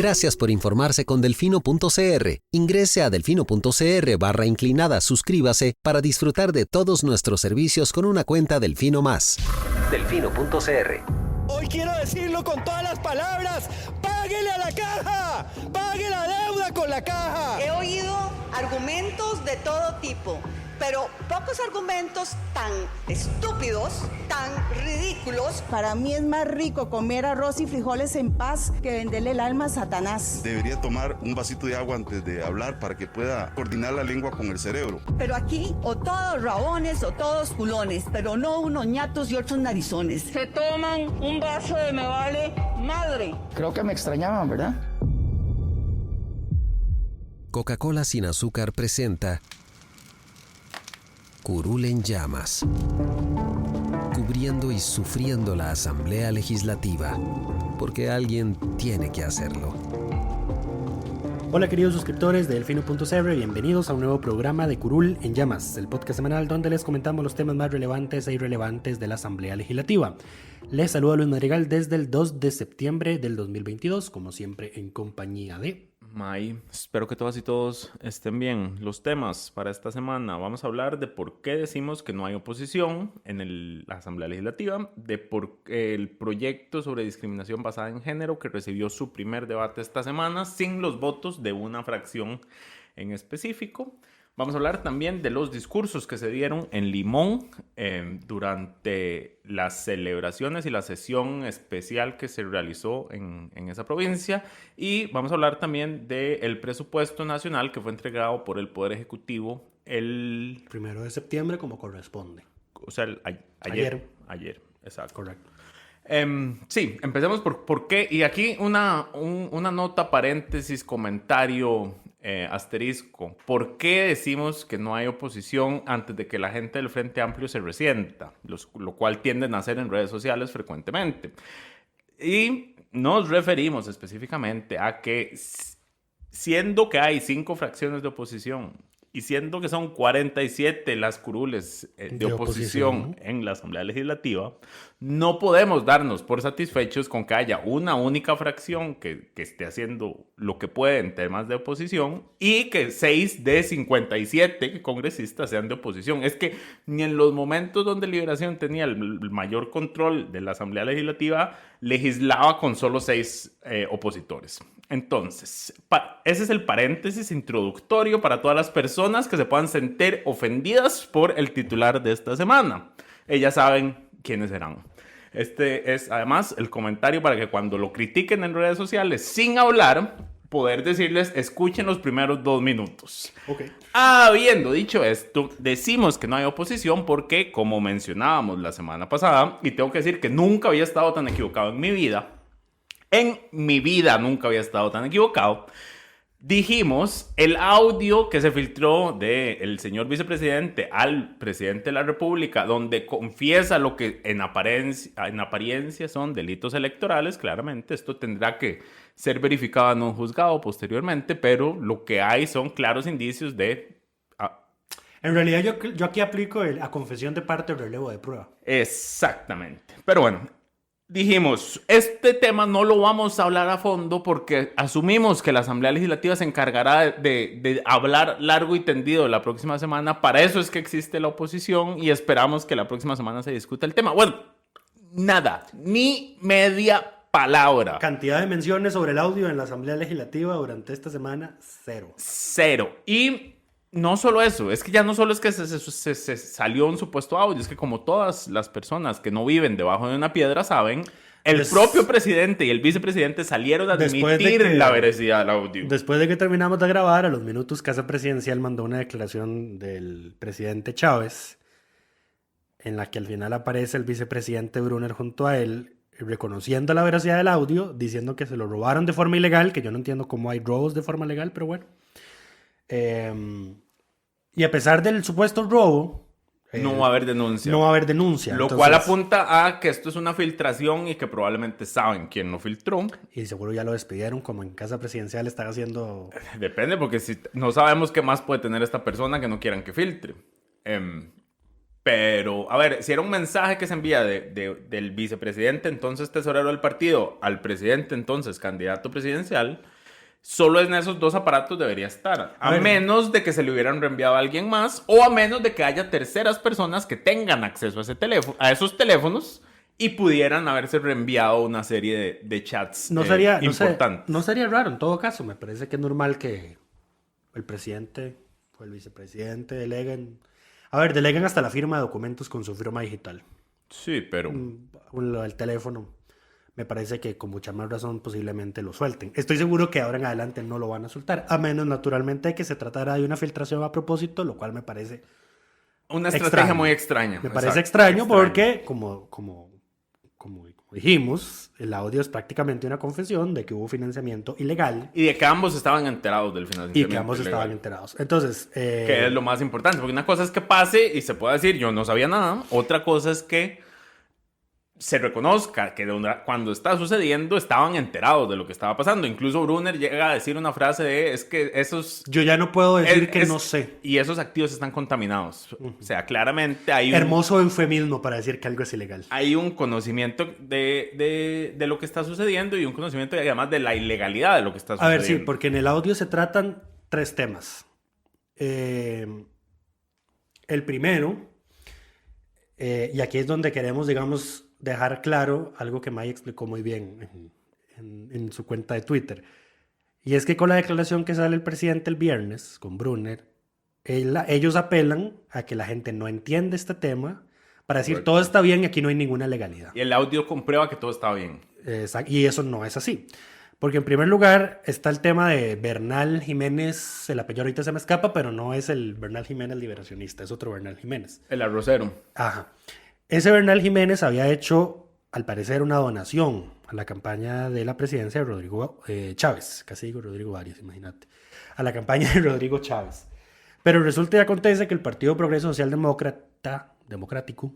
Gracias por informarse con Delfino.cr. Ingrese a delfino.cr/inclinada, suscríbase para disfrutar de todos nuestros servicios con una cuenta Delfino Más. Delfino.cr. Hoy quiero decirlo con todas las palabras: ¡páguele a la caja! ¡Pague la deuda con la caja! He oído argumentos de todo tipo, pero pocos argumentos tan estúpidos, tan ridículos. Para mí es más rico comer arroz y frijoles en paz que venderle el alma a Satanás. Debería tomar un vasito de agua antes de hablar para que pueda coordinar la lengua con el cerebro. Pero aquí o todos rabones o todos culones, pero no unos ñatos y otros narizones. Se toman un vaso de me vale madre. Creo que me extrañaban, ¿verdad? Coca-Cola sin azúcar presenta Curul en llamas, cubriendo y sufriendo la Asamblea Legislativa, porque alguien tiene que hacerlo. Hola queridos suscriptores de Delfino.cr, bienvenidos a un nuevo programa de Curul en Llamas, el podcast semanal donde les comentamos los temas más relevantes e irrelevantes de la Asamblea Legislativa. Les saluda Luis Madrigal desde el 2 de septiembre del 2022, como siempre en compañía de... May, espero que todas y todos estén bien. Los temas para esta semana: vamos a hablar de por qué decimos que no hay oposición en la Asamblea Legislativa, de por qué el proyecto sobre discriminación basada en género que recibió su primer debate esta semana sin los votos de una fracción en específico. Vamos a hablar también de los discursos que se dieron en Limón durante las celebraciones y la sesión especial que se realizó en esa provincia. Y vamos a hablar también del presupuesto nacional que fue entregado por el Poder Ejecutivo el 1 de septiembre como corresponde. O sea, ayer, exacto. Correcto. Sí, empecemos por qué. Y aquí una nota, paréntesis, comentario, asterisco. ¿Por qué decimos que no hay oposición antes de que la gente del Frente Amplio se resienta? Lo cual tienden a hacer en redes sociales frecuentemente. Y nos referimos específicamente a que, siendo que hay 5 fracciones de oposición y siendo que son 47 las curules de oposición en la Asamblea Legislativa, no podemos darnos por satisfechos con que haya una única fracción que esté haciendo lo que puede en temas de oposición y que 6 de 57 congresistas sean de oposición. Es que ni en los momentos donde Liberación tenía el mayor control de la Asamblea Legislativa, legislaba con solo 6 opositores. Entonces, ese es el paréntesis introductorio para todas las personas que se puedan sentir ofendidas por el titular de esta semana. Ellas saben quiénes serán. Este es además el comentario para que cuando lo critiquen en redes sociales sin hablar, poder decirles: escuchen los primeros 2 minutos. Okay. Habiendo dicho esto, decimos que no hay oposición porque, como mencionábamos la semana pasada, y tengo que decir que nunca había estado tan equivocado en mi vida, nunca había estado tan equivocado. Dijimos, el audio que se filtró del señor vicepresidente al presidente de la República, donde confiesa lo que en apariencia son delitos electorales, claramente esto tendrá que ser verificado en un juzgado posteriormente, pero lo que hay son claros indicios de... En realidad yo aquí aplico a confesión de parte o relevo de prueba. Exactamente. Pero bueno, dijimos, este tema no lo vamos a hablar a fondo porque asumimos que la Asamblea Legislativa se encargará de hablar largo y tendido la próxima semana. Para eso es que existe la oposición y esperamos que la próxima semana se discuta el tema. Bueno, nada, ni media palabra. Cantidad de menciones sobre el audio en la Asamblea Legislativa durante esta semana, 0. 0. Y no solo eso, es que ya no solo es que se salió un supuesto audio, es que como todas las personas que no viven debajo de una piedra saben, el propio presidente y el vicepresidente salieron a admitir la veracidad del audio. Después de que terminamos de grabar, a los minutos, Casa Presidencial mandó una declaración del presidente Chávez, en la que al final aparece el vicepresidente Brunner junto a él, reconociendo la veracidad del audio, diciendo que se lo robaron de forma ilegal, que yo no entiendo cómo hay robos de forma legal, pero bueno. Y a pesar del supuesto robo, no va a haber denuncia. No va a haber denuncia. Lo cual apunta a que esto es una filtración y que probablemente saben quién lo filtró. Y seguro ya lo despidieron, como en Casa Presidencial están haciendo... Depende, porque si no sabemos qué más puede tener esta persona que no quieran que filtre. Pero, a ver, si era un mensaje que se envía del vicepresidente, entonces tesorero del partido, al presidente, entonces candidato presidencial, solo en esos dos aparatos debería estar. A menos de que se le hubieran reenviado a alguien más, o a menos de que haya terceras personas que tengan acceso a ese teléfono, a esos teléfonos, y pudieran haberse reenviado una serie de chats importantes. No sería raro, en todo caso. Me parece que es normal que el presidente o el vicepresidente deleguen hasta la firma de documentos con su firma digital. Sí, pero... Lo del teléfono, me parece que con mucha más razón posiblemente lo suelten. Estoy seguro que ahora en adelante no lo van a soltar, a menos naturalmente que se tratara de una filtración a propósito, lo cual me parece una estrategia muy extraña. Me parece extraño porque, como dijimos, el audio es prácticamente una confesión de que hubo financiamiento ilegal. Y de que ambos estaban enterados del financiamiento ilegal. Entonces... que es lo más importante, porque una cosa es que pase y se pueda decir, yo no sabía nada. Otra cosa es que se reconozca que cuando está sucediendo estaban enterados de lo que estaba pasando. Incluso Brunner llega a decir una frase de, es que esos... Yo ya no puedo decir que no sé. Y esos activos están contaminados. O sea, claramente hay hermoso eufemismo para decir que algo es ilegal. Hay un conocimiento de lo que está sucediendo y un conocimiento además de la ilegalidad de lo que está sucediendo. A ver, sí, porque en el audio se tratan 3 temas. El primero, y aquí es donde queremos, digamos, dejar claro algo que May explicó muy bien en su cuenta de Twitter. Y es que con la declaración que sale el presidente el viernes, con Brunner, ellos apelan a que la gente no entiende este tema para decir todo está bien y aquí no hay ninguna legalidad. Y el audio comprueba que todo está bien. Y eso no es así. Porque en primer lugar está el tema de Bernal Jiménez, el apellido ahorita se me escapa, pero no es el Bernal Jiménez liberacionista, es otro Bernal Jiménez. El arrocero. Ajá. Ese Bernal Jiménez había hecho, al parecer, una donación a la campaña de la presidencia de Rodrigo Chávez. Casi digo Rodrigo Arias, imagínate. A la campaña de Rodrigo Chávez. Pero resulta y acontece que el Partido Progreso Social Democrático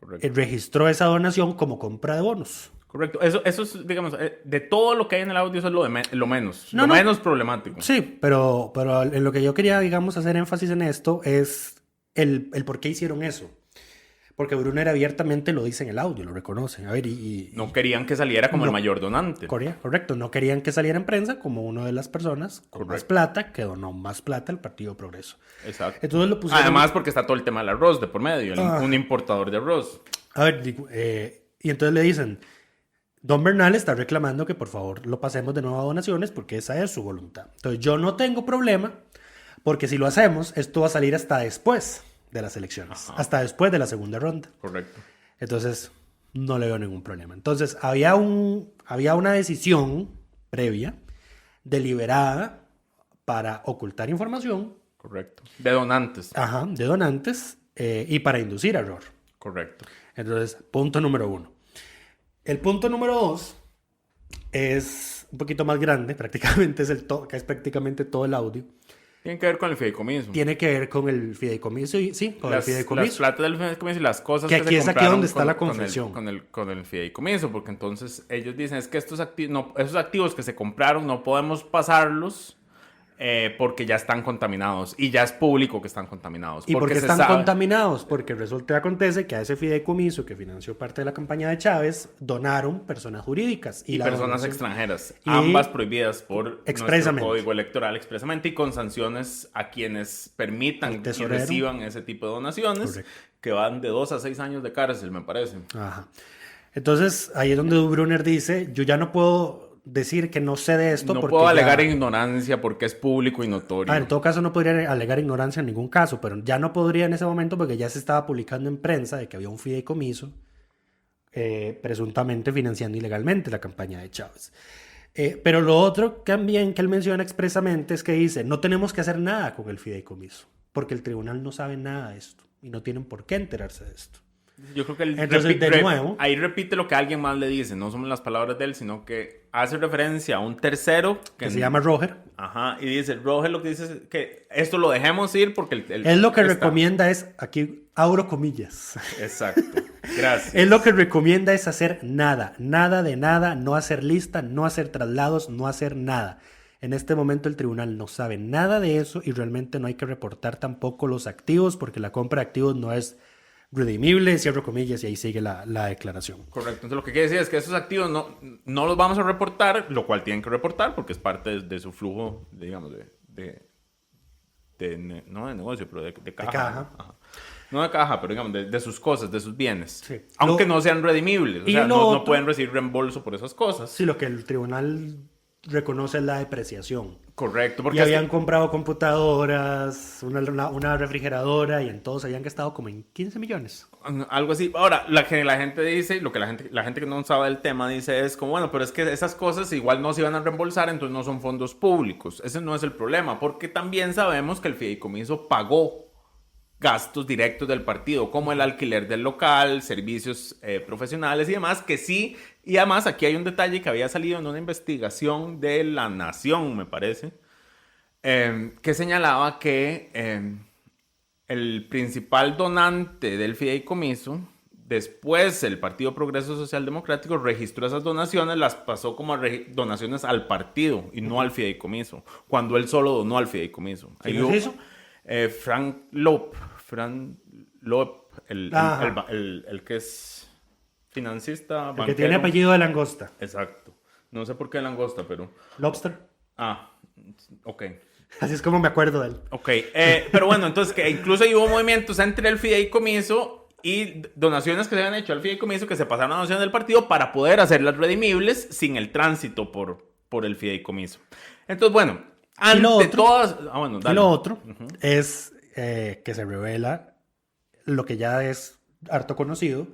registró esa donación como compra de bonos. Correcto. Eso es, digamos, de todo lo que hay en el audio, eso es lo menos. Menos problemático. Sí, pero en lo que yo quería, digamos, hacer énfasis en esto es el por qué hicieron eso. Porque Brunner abiertamente lo dice en el audio, lo reconocen. A ver, no querían que saliera como el mayor donante. Correcto, no querían que saliera en prensa como una de las personas con más plata, que donó más plata al Partido Progreso. Exacto. Entonces lo pusieron... Además porque está todo el tema del arroz de por medio, un importador de arroz. A ver, y entonces le dicen, Don Bernal está reclamando que por favor lo pasemos de nuevo a donaciones porque esa es su voluntad. Entonces yo no tengo problema porque si lo hacemos, esto va a salir hasta después de las elecciones, hasta después de la segunda ronda. Correcto. Entonces, no le veo ningún problema. Entonces, había una decisión previa, deliberada, para ocultar información. Correcto. De donantes. Ajá, de donantes, y para inducir error. Correcto. Entonces, punto número 1. El punto número 2 es un poquito más grande, prácticamente que es prácticamente todo el audio. Tiene que ver con el fideicomiso. Tiene que ver con el fideicomiso y sí, con el fideicomiso. Las platas del fideicomiso y las cosas que aquí se es aquí donde está la confesión. Con el fideicomiso, porque entonces ellos dicen es que esos activos que se compraron no podemos pasarlos porque ya están contaminados y ya es público que están contaminados. ¿Y por qué están contaminados? Porque resulta y acontece que a ese fideicomiso que financió parte de la campaña de Chávez donaron personas jurídicas y personas extranjeras, ambas prohibidas por nuestro código electoral expresamente y con sanciones a quienes permitan y reciban ese tipo de donaciones. Que van de 2 a 6 años de cárcel, me parece. Ajá. Entonces ahí es donde Brunner dice, yo ya no puedo decir que no sé de esto. No puedo alegar ignorancia porque es público y notorio. En todo caso no podría alegar ignorancia en ningún caso, pero ya no podría en ese momento porque ya se estaba publicando en prensa de que había un fideicomiso presuntamente financiando ilegalmente la campaña de Chávez. Pero lo otro también que él menciona expresamente es que dice, no tenemos que hacer nada con el fideicomiso porque el tribunal no sabe nada de esto y no tienen por qué enterarse de esto. Yo creo que Entonces, de nuevo, ahí repite lo que alguien más le dice, no son las palabras de él, sino que hace referencia a un tercero que se llama Roger. Ajá, y dice, Roger lo que dice es que esto lo dejemos ir porque él lo que recomienda es, aquí abro comillas. Exacto, gracias. Él lo que recomienda es hacer nada de nada, no hacer lista, no hacer traslados, no hacer nada. En este momento el tribunal no sabe nada de eso y realmente no hay que reportar tampoco los activos porque la compra de activos no es redimible, cierro comillas, y ahí sigue la declaración. Correcto. Entonces lo que quiere decir es que esos activos no los vamos a reportar, lo cual tienen que reportar porque es parte de su flujo, digamos, no de negocio, pero de caja. De caja. Ajá. No de caja, pero digamos, de sus cosas, de sus bienes. Sí. Aunque no sean redimibles. O y sea, lo no otro- pueden recibir reembolso por esas cosas. Sí, lo que el tribunal reconoce es la depreciación. Correcto. Porque Y es que- habían comprado computadoras, una refrigeradora, y en todos habían gastado como en 15 millones. algo así. Ahora, lo que la gente dice, lo que la gente que no sabe del tema dice es como, bueno, pero es que esas cosas igual no se iban a reembolsar, entonces no son fondos públicos. Ese no es el problema, porque también sabemos que el fideicomiso pagó gastos directos del partido, como el alquiler del local, servicios profesionales y demás, que sí. Y además, aquí hay un detalle que había salido en una investigación de La Nación, me parece, que señalaba que el principal donante del fideicomiso, después el Partido Progreso Social Democrático registró esas donaciones, las pasó como donaciones al partido y no al fideicomiso, cuando él solo donó al fideicomiso. ¿Quién Ahí es eso? Frank Loeb, el que es financista, El que banquero. tiene apellido de langosta. Exacto. No sé por qué langosta, pero... Lobster. Ah, ok. Así es como me acuerdo de él. Ok, pero bueno, entonces que incluso hubo movimientos entre el fideicomiso y donaciones que se habían hecho al fideicomiso que se pasaron a donaciones del partido para poder hacerlas redimibles sin el tránsito por el fideicomiso. Entonces, bueno, ante lo otro- todas... Ah, bueno, Y dale. lo otro es que se revela lo que ya es harto conocido,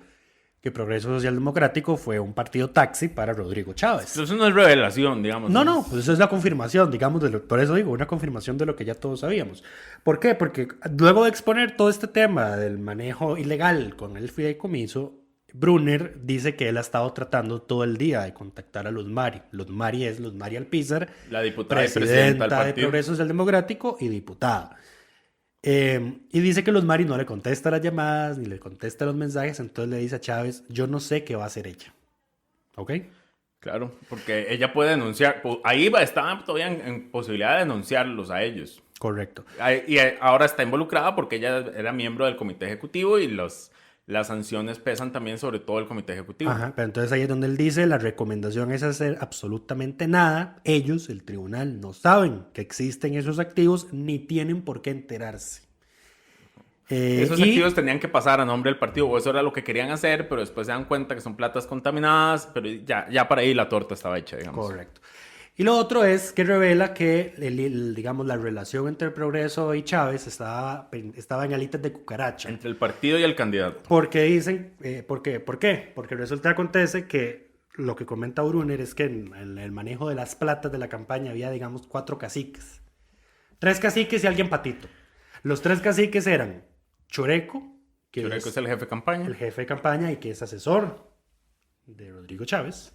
que Progreso Social Democrático fue un partido taxi para Rodrigo Chávez. Eso no es revelación, digamos. No, pues eso es la confirmación, digamos, por eso digo, una confirmación de lo que ya todos sabíamos. ¿Por qué? Porque luego de exponer todo este tema del manejo ilegal con el fideicomiso, Brunner dice que él ha estado tratando todo el día de contactar a Luz Mari. Luz Mari es Luz Mari Alpizar, La diputada y presidenta del presidenta de partido. Progreso Social Democrático y diputada. Y dice que Luz Mari no le contesta las llamadas ni le contesta los mensajes, entonces le dice a Chávez, yo no sé qué va a hacer ella. ¿Ok? Claro, porque ella puede denunciar. Ahí estaba todavía en posibilidad de denunciarlos a ellos. Correcto. Y ahora está involucrada porque ella era miembro del comité ejecutivo y las sanciones pesan también sobre todo el comité ejecutivo. Ajá, pero entonces ahí es donde él dice, la recomendación es hacer absolutamente nada. Ellos, el tribunal, no saben que existen esos activos ni tienen por qué enterarse. Esos activos tenían que pasar a nombre del partido, o eso era lo que querían hacer, pero después se dan cuenta que son platas contaminadas, pero ya para ahí la torta estaba hecha, digamos. Correcto. Y lo otro es que revela que, digamos, la relación entre Progreso y Chávez estaba en alitas de cucaracha. Entre el partido y el candidato. Porque dicen, ¿por qué? Porque resulta acontece que lo que comenta Brunner es que en el manejo de las platas de la campaña había, digamos, 4 caciques. 3 caciques y alguien patito. Los 3 caciques eran Choreco, que Chureco es el jefe de campaña. el jefe de campaña y que es asesor de Rodrigo Chávez.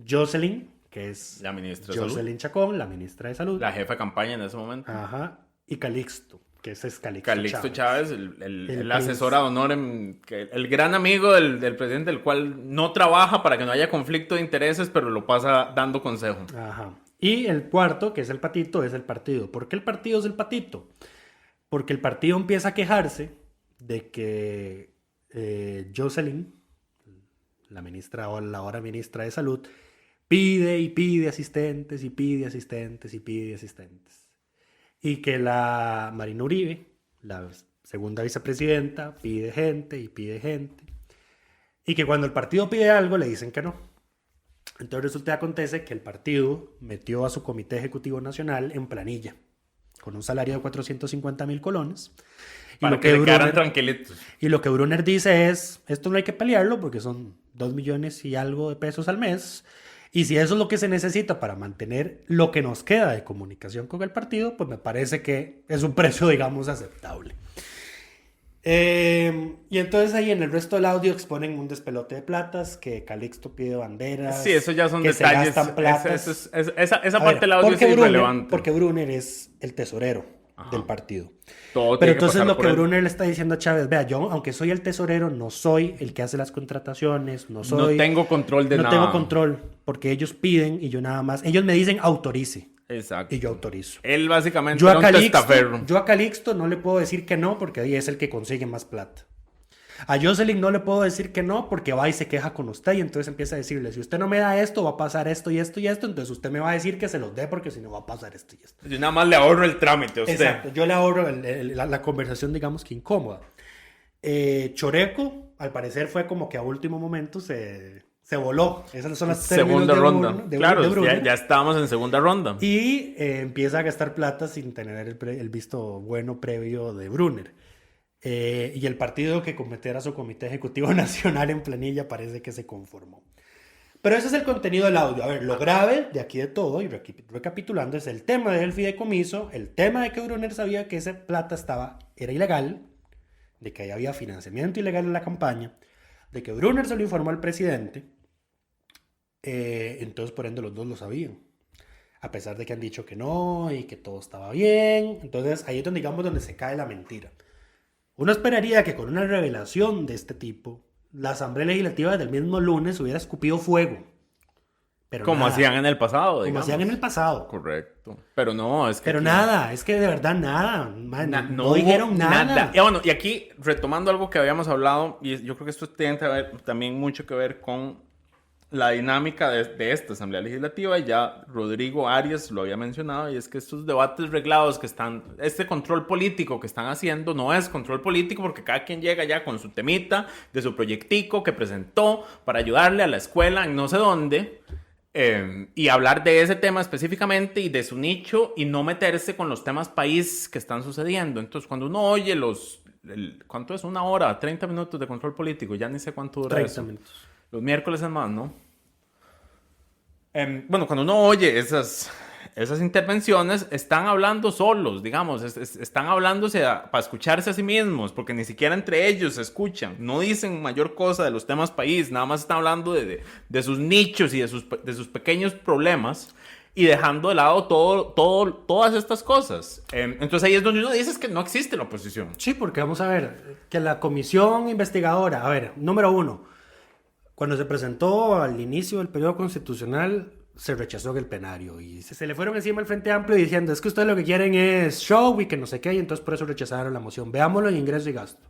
Jocelyn, que es La ministra de Salud. Jocelyn Chacón, la ministra de Salud. La jefa de campaña en ese momento. Ajá. Y Calixto, que ese es Calixto, Calixto Chávez, el El asesor ad honorem, el gran amigo del presidente, el cual no trabaja para que no haya conflicto de intereses, pero lo pasa dando consejo. Ajá. Y el cuarto, que es el patito, es el partido. ¿Por qué el partido es el patito? Porque el partido empieza a quejarse de que Jocelyn, la ministra o la ahora ministra de Salud, pide y pide asistentes y pide asistentes y pide asistentes. Y que la Marina Uribe, la segunda vicepresidenta, pide gente y pide gente. Y que cuando el partido pide algo le dicen que no. Entonces resulta que acontece que el partido metió a su comité ejecutivo nacional en planilla, con un salario de 450,000 colones. Para que le quedaran tranquilitos. Y lo que Brunner dice es, esto no hay que pelearlo porque son 2 millones y algo de pesos al mes. Y si eso es lo que se necesita para mantener lo que nos queda de comunicación con el partido, pues me parece que es un precio, digamos, aceptable. Y entonces ahí en el resto del audio exponen un despelote de platas, que Calixto pide banderas. Sí, eso ya son que detalles. Se gastan platas. Esa A parte ver, del audio es irrelevante. Porque Brunner es el tesorero del partido. Todo Pero tiene que entonces pasar lo por que él. Brunner le está diciendo a Chávez, vea, yo aunque soy el tesorero, no soy el que hace las contrataciones, no tengo control de no nada. tengo control, porque ellos piden y yo nada más, ellos me dicen autorice Exacto. y yo autorizo. Él básicamente Yo era a un testaferro. Calixto no le puedo decir que no, porque ahí es el que consigue más plata. A Jocelyn no le puedo decir que no porque va y se queja con usted y entonces empieza a decirle, si usted no me da esto, va a pasar esto y esto y esto, entonces usted me va a decir que se los dé porque si no va a pasar esto y esto. Yo nada más le ahorro el trámite a usted. Exacto, yo le ahorro la conversación, digamos que incómoda. Choreco, al parecer fue como que a último momento se voló. Esas son las segunda ronda. Claro, Brunner. ya estábamos en segunda ronda. Y empieza a gastar plata sin tener el visto bueno previo de Brunner. Y el partido que cometiera su comité ejecutivo nacional en planilla parece que se conformó. Pero ese es el contenido del audio. A ver, lo grave de aquí de todo, y recapitulando, es el tema del fideicomiso, el tema de que Brunner sabía que esa plata era ilegal, de que ahí había financiamiento ilegal en la campaña, de que Brunner se lo informó al presidente, entonces por ende los dos lo sabían. A pesar de que han dicho que no y que todo estaba bien. Entonces ahí es donde, digamos, donde se cae la mentira. Uno esperaría que con una revelación de este tipo, la Asamblea Legislativa del mismo lunes hubiera escupido fuego. Pero como nada. hacían en el pasado, Como digamos. hacían en el pasado. Correcto. Pero no, es que... Pero aquí... nada, es que de verdad nada. Man, no hubo dijeron nada. Y bueno, y aquí, retomando algo que habíamos hablado, y yo creo que esto tiene también mucho que ver con la dinámica de esta Asamblea Legislativa, y ya Rodrigo Arias lo había mencionado, y es que estos debates reglados que están, este control político que están haciendo no es control político porque cada quien llega ya con su temita de su proyectico que presentó para ayudarle a la escuela en no sé dónde, y hablar de ese tema específicamente y de su nicho y no meterse con los temas país que están sucediendo. Entonces, cuando uno oye ¿cuánto es? 1 hora, 30 minutos de control político, ya ni sé cuánto dura 30 eso. minutos. Los miércoles es más, ¿no? Bueno, cuando uno oye esas intervenciones, están hablando solos, digamos, están hablándose para escucharse a sí mismos, porque ni siquiera entre ellos se escuchan, no dicen mayor cosa de los temas país, nada más están hablando de sus nichos y de sus pequeños problemas, y dejando de lado todas estas cosas. Entonces ahí es donde uno dice que no existe la oposición. Sí, porque vamos a ver, que la comisión investigadora, a ver, número 1, cuando se presentó al inicio del periodo constitucional, se rechazó en el plenario y se le fueron encima al Frente Amplio diciendo, es que ustedes lo que quieren es show y que no sé qué, y entonces por eso rechazaron la moción. Veámoslo en ingreso y gasto.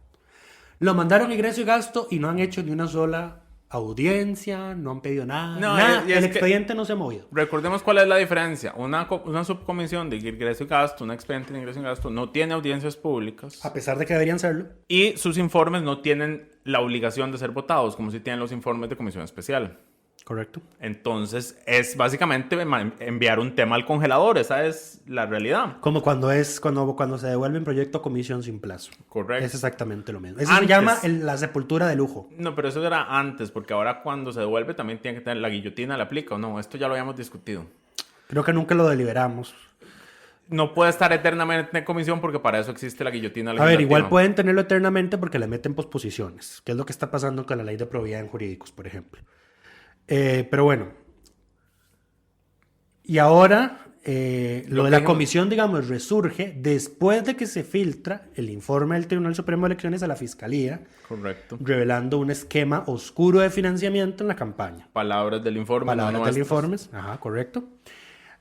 Lo mandaron a ingreso y gasto y no han hecho ni una sola audiencia, no han pedido nada, nada. El expediente no se ha movido. Recordemos cuál es la diferencia. Una subcomisión de ingreso y gasto, un expediente de ingreso y gasto, no tiene audiencias públicas. A pesar de que deberían serlo. Y sus informes no tienen la obligación de ser votados, como si tienen los informes de comisión especial. Correcto. Entonces, es básicamente enviar un tema al congelador. Esa es la realidad. Como cuando se devuelve un proyecto a comisión sin plazo. Correcto. Es exactamente lo mismo. Eso se llama la sepultura de lujo. No, pero eso era antes, porque ahora cuando se devuelve también tiene que tener la guillotina, ¿la aplica o no? Esto ya lo habíamos discutido. Creo que nunca lo deliberamos. No puede estar eternamente en comisión porque para eso existe la guillotina legislativa. A ver, igual pueden tenerlo eternamente porque le meten posposiciones, que es lo que está pasando con la ley de probidad en jurídicos, por ejemplo. Pero bueno. Y ahora, lo de la comisión, digamos, resurge después de que se filtra el informe del Tribunal Supremo de Elecciones a la Fiscalía. Correcto. Revelando un esquema oscuro de financiamiento en la campaña. Palabras del informe. Palabras del informe. Ajá, correcto.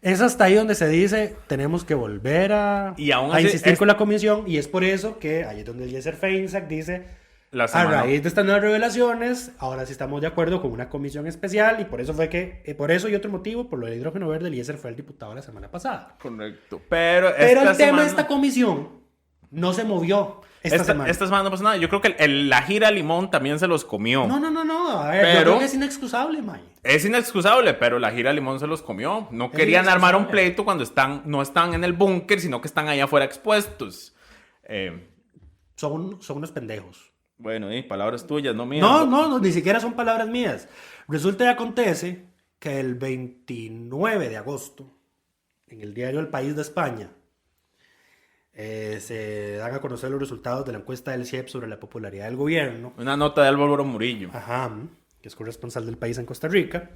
Es hasta ahí donde se dice, tenemos que volver a insistir con la comisión, y es por eso que ahí es donde Eliezer Feinsack dice, a raíz de estas nuevas revelaciones, ahora sí estamos de acuerdo con una comisión especial, y por eso fue que, por eso y otro motivo, por lo del hidrógeno verde, Eliezer fue el diputado la semana pasada. Correcto. Pero el tema de esta comisión no se movió esta semana. Esta semana no pasa nada. Yo creo que la gira limón también se los comió. No. A ver, yo creo que es inexcusable, May. Es inexcusable, pero la gira limón se los comió. No querían armar un pleito cuando no están en el búnker, sino que están allá afuera expuestos. Son unos pendejos. Bueno, palabras tuyas, no mías. No, ni siquiera son palabras mías. Resulta y acontece que el 29 de agosto, en el diario El País de España, se dan a conocer los resultados de la encuesta del CIEP sobre la popularidad del gobierno. Una nota de Álvaro Murillo. Ajá, que es corresponsal del País en Costa Rica.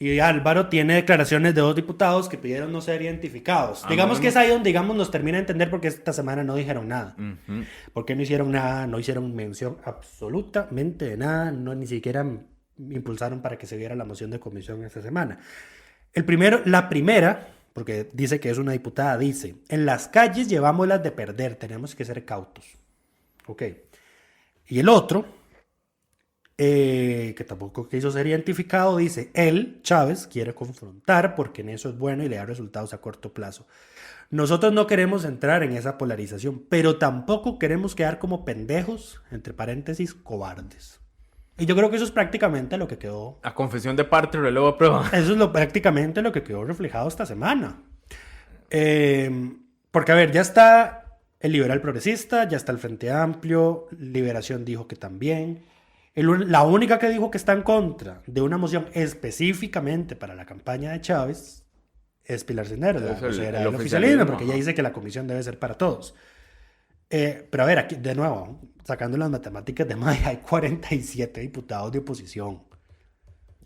Y Álvaro tiene declaraciones de 2 diputados que pidieron no ser identificados. Digamos que es ahí donde nos termina de entender por qué esta semana no dijeron nada. Uh-huh. ¿Por qué no hicieron nada? No hicieron mención absolutamente de nada. Ni siquiera impulsaron para que se viera la moción de comisión esta semana. La primera, porque dice que es una diputada, dice, en las calles llevamos las de perder, tenemos que ser cautos. Ok. Y el otro, que tampoco quiso ser identificado, dice, él, Chávez, quiere confrontar porque en eso es bueno y le da resultados a corto plazo. Nosotros no queremos entrar en esa polarización, pero tampoco queremos quedar como pendejos, entre paréntesis, cobardes. Y yo creo que eso es prácticamente lo que quedó. A confesión de parte, relevo a prueba. Eso es prácticamente lo que quedó reflejado esta semana. Porque, a ver, ya está el Liberal Progresista, ya está el Frente Amplio, Liberación dijo que también. La única que dijo que está en contra de una moción específicamente para la campaña de Chávez es Pilar Cisneros, la vocera del oficialismo, porque ella dice que la comisión debe ser para todos. Pero a ver, aquí, de nuevo, sacando las matemáticas de Maya, hay 47 diputados de oposición.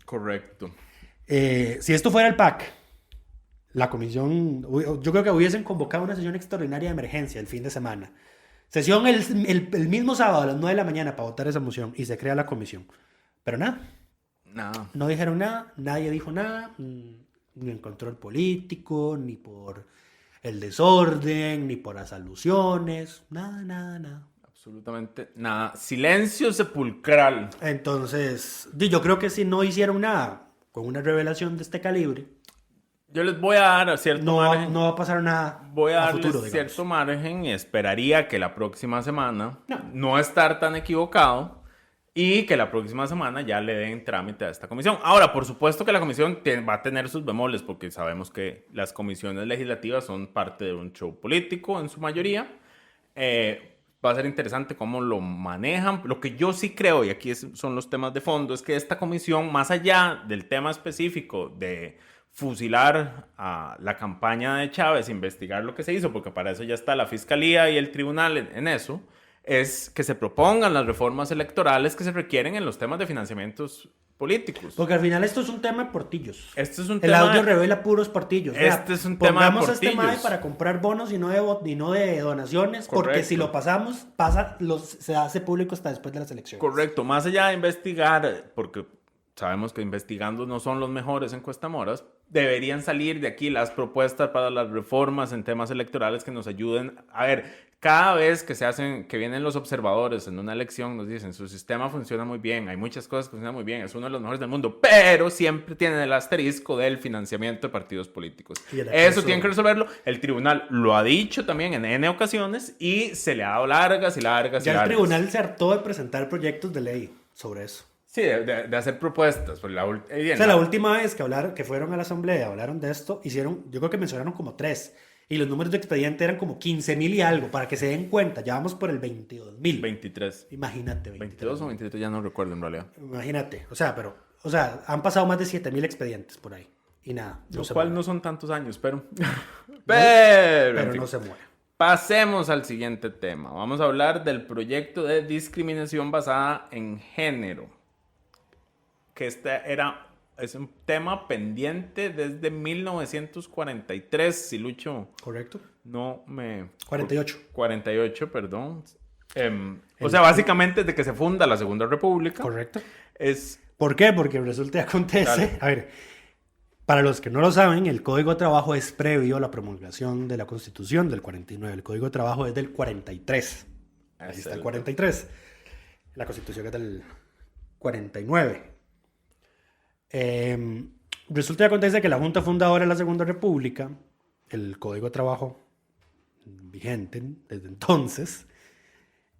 Correcto. Si esto fuera el PAC, la comisión, yo creo que hubiesen convocado una sesión extraordinaria de emergencia el fin de semana. Sesión el mismo sábado a las 9 de la mañana para votar esa moción y se crea la comisión. Pero nada. No dijeron nada, nadie dijo nada, ni en control político, ni por el desorden, ni por las alusiones, nada. Absolutamente nada. Silencio sepulcral. Entonces, yo creo que si no hicieron nada con una revelación de este calibre, yo les voy a dar cierto margen. No va a pasar nada. Voy a darles futuro, cierto margen y esperaría que la próxima semana no estar tan equivocado y que la próxima semana ya le den trámite a esta comisión. Ahora, por supuesto que la comisión va a tener sus bemoles porque sabemos que las comisiones legislativas son parte de un show político en su mayoría. Va a ser interesante cómo lo manejan. Lo que yo sí creo, y aquí son los temas de fondo, es que esta comisión, más allá del tema específico de fusilar a la campaña de Chávez, investigar lo que se hizo, porque para eso ya está la fiscalía y el tribunal en eso, es que se propongan las reformas electorales que se requieren en los temas de financiamientos políticos. Porque al final esto es un tema de portillos. El audio revela puros portillos. Este es un tema de portillos. Pongamos este MAE para comprar bonos y no de donaciones. Correcto. Porque si lo pasamos, se hace público hasta después de las elecciones. Correcto. Más allá de investigar, porque sabemos que investigando no son los mejores encuestamoras, deberían salir de aquí las propuestas para las reformas en temas electorales que nos ayuden. A ver, cada vez que vienen los observadores en una elección, nos dicen, su sistema funciona muy bien, hay muchas cosas que funcionan muy bien, es uno de los mejores del mundo, pero siempre tienen el asterisco del financiamiento de partidos políticos. Eso tienen que resolverlo. El tribunal lo ha dicho también en N ocasiones y se le ha dado largas. Ya el tribunal se hartó de presentar proyectos de ley sobre eso. Sí, de hacer propuestas. La última vez que fueron a la asamblea, hablaron de esto, yo creo que mencionaron como 3. Y los números de expediente eran como 15,000 y algo, para que se den cuenta. Ya vamos por el 22,000. 23. Imagínate. 22 o 23, ya no recuerdo en realidad. Imagínate. O sea, han pasado más de 7,000 expedientes por ahí. Y nada. Lo cual no son tantos años, pero... pero no se mueve. Pasemos al siguiente tema. Vamos a hablar del proyecto de discriminación basada en género. Que es un tema pendiente desde 1943, si Lucho... Correcto. 48, perdón. O sea, básicamente desde que se funda la Segunda República. Correcto. ¿Por qué? Porque resulta y acontece... Dale. A ver, para los que no lo saben, el Código de Trabajo es previo a la promulgación de la Constitución del 49. El Código de Trabajo es del 43. Ahí está el 43. La Constitución es del 49. Resulta y acontece que la Junta Fundadora de la Segunda República, el Código de Trabajo vigente desde entonces,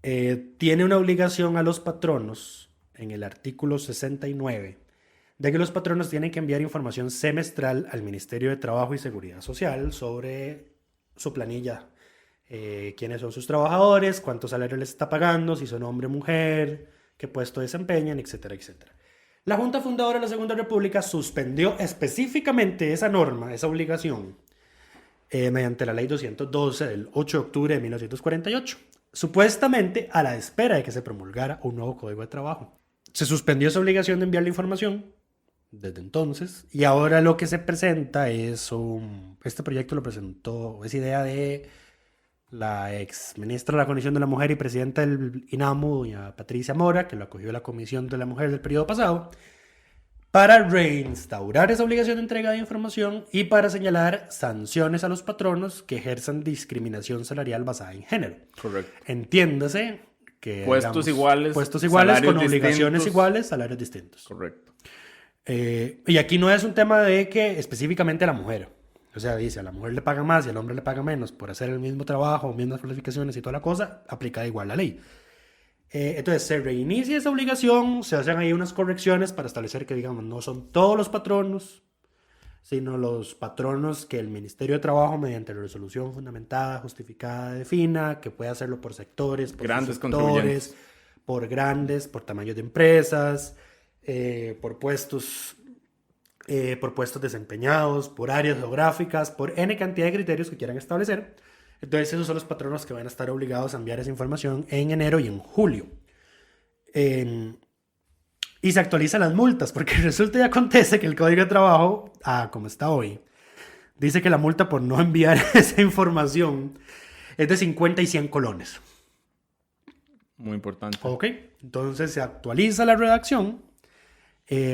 tiene una obligación a los patronos en el artículo 69 de que los patronos tienen que enviar información semestral al Ministerio de Trabajo y Seguridad Social sobre su planilla, quiénes son sus trabajadores, cuánto salario les está pagando, si son hombre o mujer, qué puesto desempeñan, etcétera, etcétera. La Junta Fundadora de la Segunda República suspendió específicamente esa norma, esa obligación, mediante la Ley 212 del 8 de octubre de 1948, supuestamente a la espera de que se promulgara un nuevo Código de Trabajo. Se suspendió esa obligación de enviar la información desde entonces y ahora lo que se presenta es este proyecto lo presentó, es idea de la ex ministra de la Condición de la Mujer y presidenta del INAMU, doña Patricia Mora, que lo acogió la Comisión de la Mujer del periodo pasado, para reinstaurar esa obligación de entrega de información y para señalar sanciones a los patronos que ejerzan discriminación salarial basada en género. Correcto. Entiéndase que puestos iguales con salarios obligaciones distintos. iguales, salarios distintos. Correcto. Y aquí no es un tema de que específicamente a la mujer. O sea, dice, a la mujer le pagan más y al hombre le pagan menos por hacer el mismo trabajo, mismas cualificaciones y toda la cosa, aplica igual la ley. Entonces se reinicia esa obligación, se hacen ahí unas correcciones para establecer que, digamos, no son todos los patronos, sino los patronos que el Ministerio de Trabajo, mediante resolución fundamentada, justificada, defina, que puede hacerlo por sectores, por Grandes sectores, por grandes, por tamaños de empresas, por puestos desempeñados, por áreas geográficas, por N cantidad de criterios que quieran establecer. Entonces esos son los patronos que van a estar obligados a enviar esa información en enero y en julio. Y se actualizan las multas, porque resulta y acontece que el Código de Trabajo, como está hoy, dice que la multa por no enviar esa información es de 50 y 100 colones. Muy importante. Ok, entonces se actualiza la redacción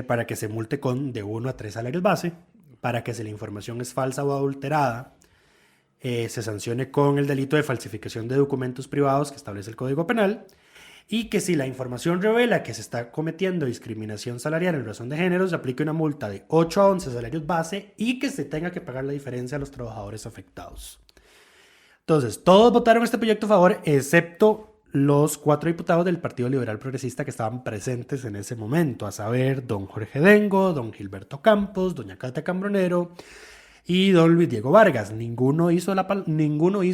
para que se multe con de 1 a 3 salarios base, para que si la información es falsa o adulterada, se sancione con el delito de falsificación de documentos privados que establece el Código Penal, y que si la información revela que se está cometiendo discriminación salarial en razón de género, se aplique una multa de 8 a 11 salarios base y que se tenga que pagar la diferencia a los trabajadores afectados. Entonces, todos votaron este proyecto a favor, excepto los 4 diputados del Partido Liberal Progresista que estaban presentes en ese momento, a saber, don Jorge Dengo, don Gilberto Campos, doña Katia Cambronero y don Luis Diego Vargas. Ninguno hizo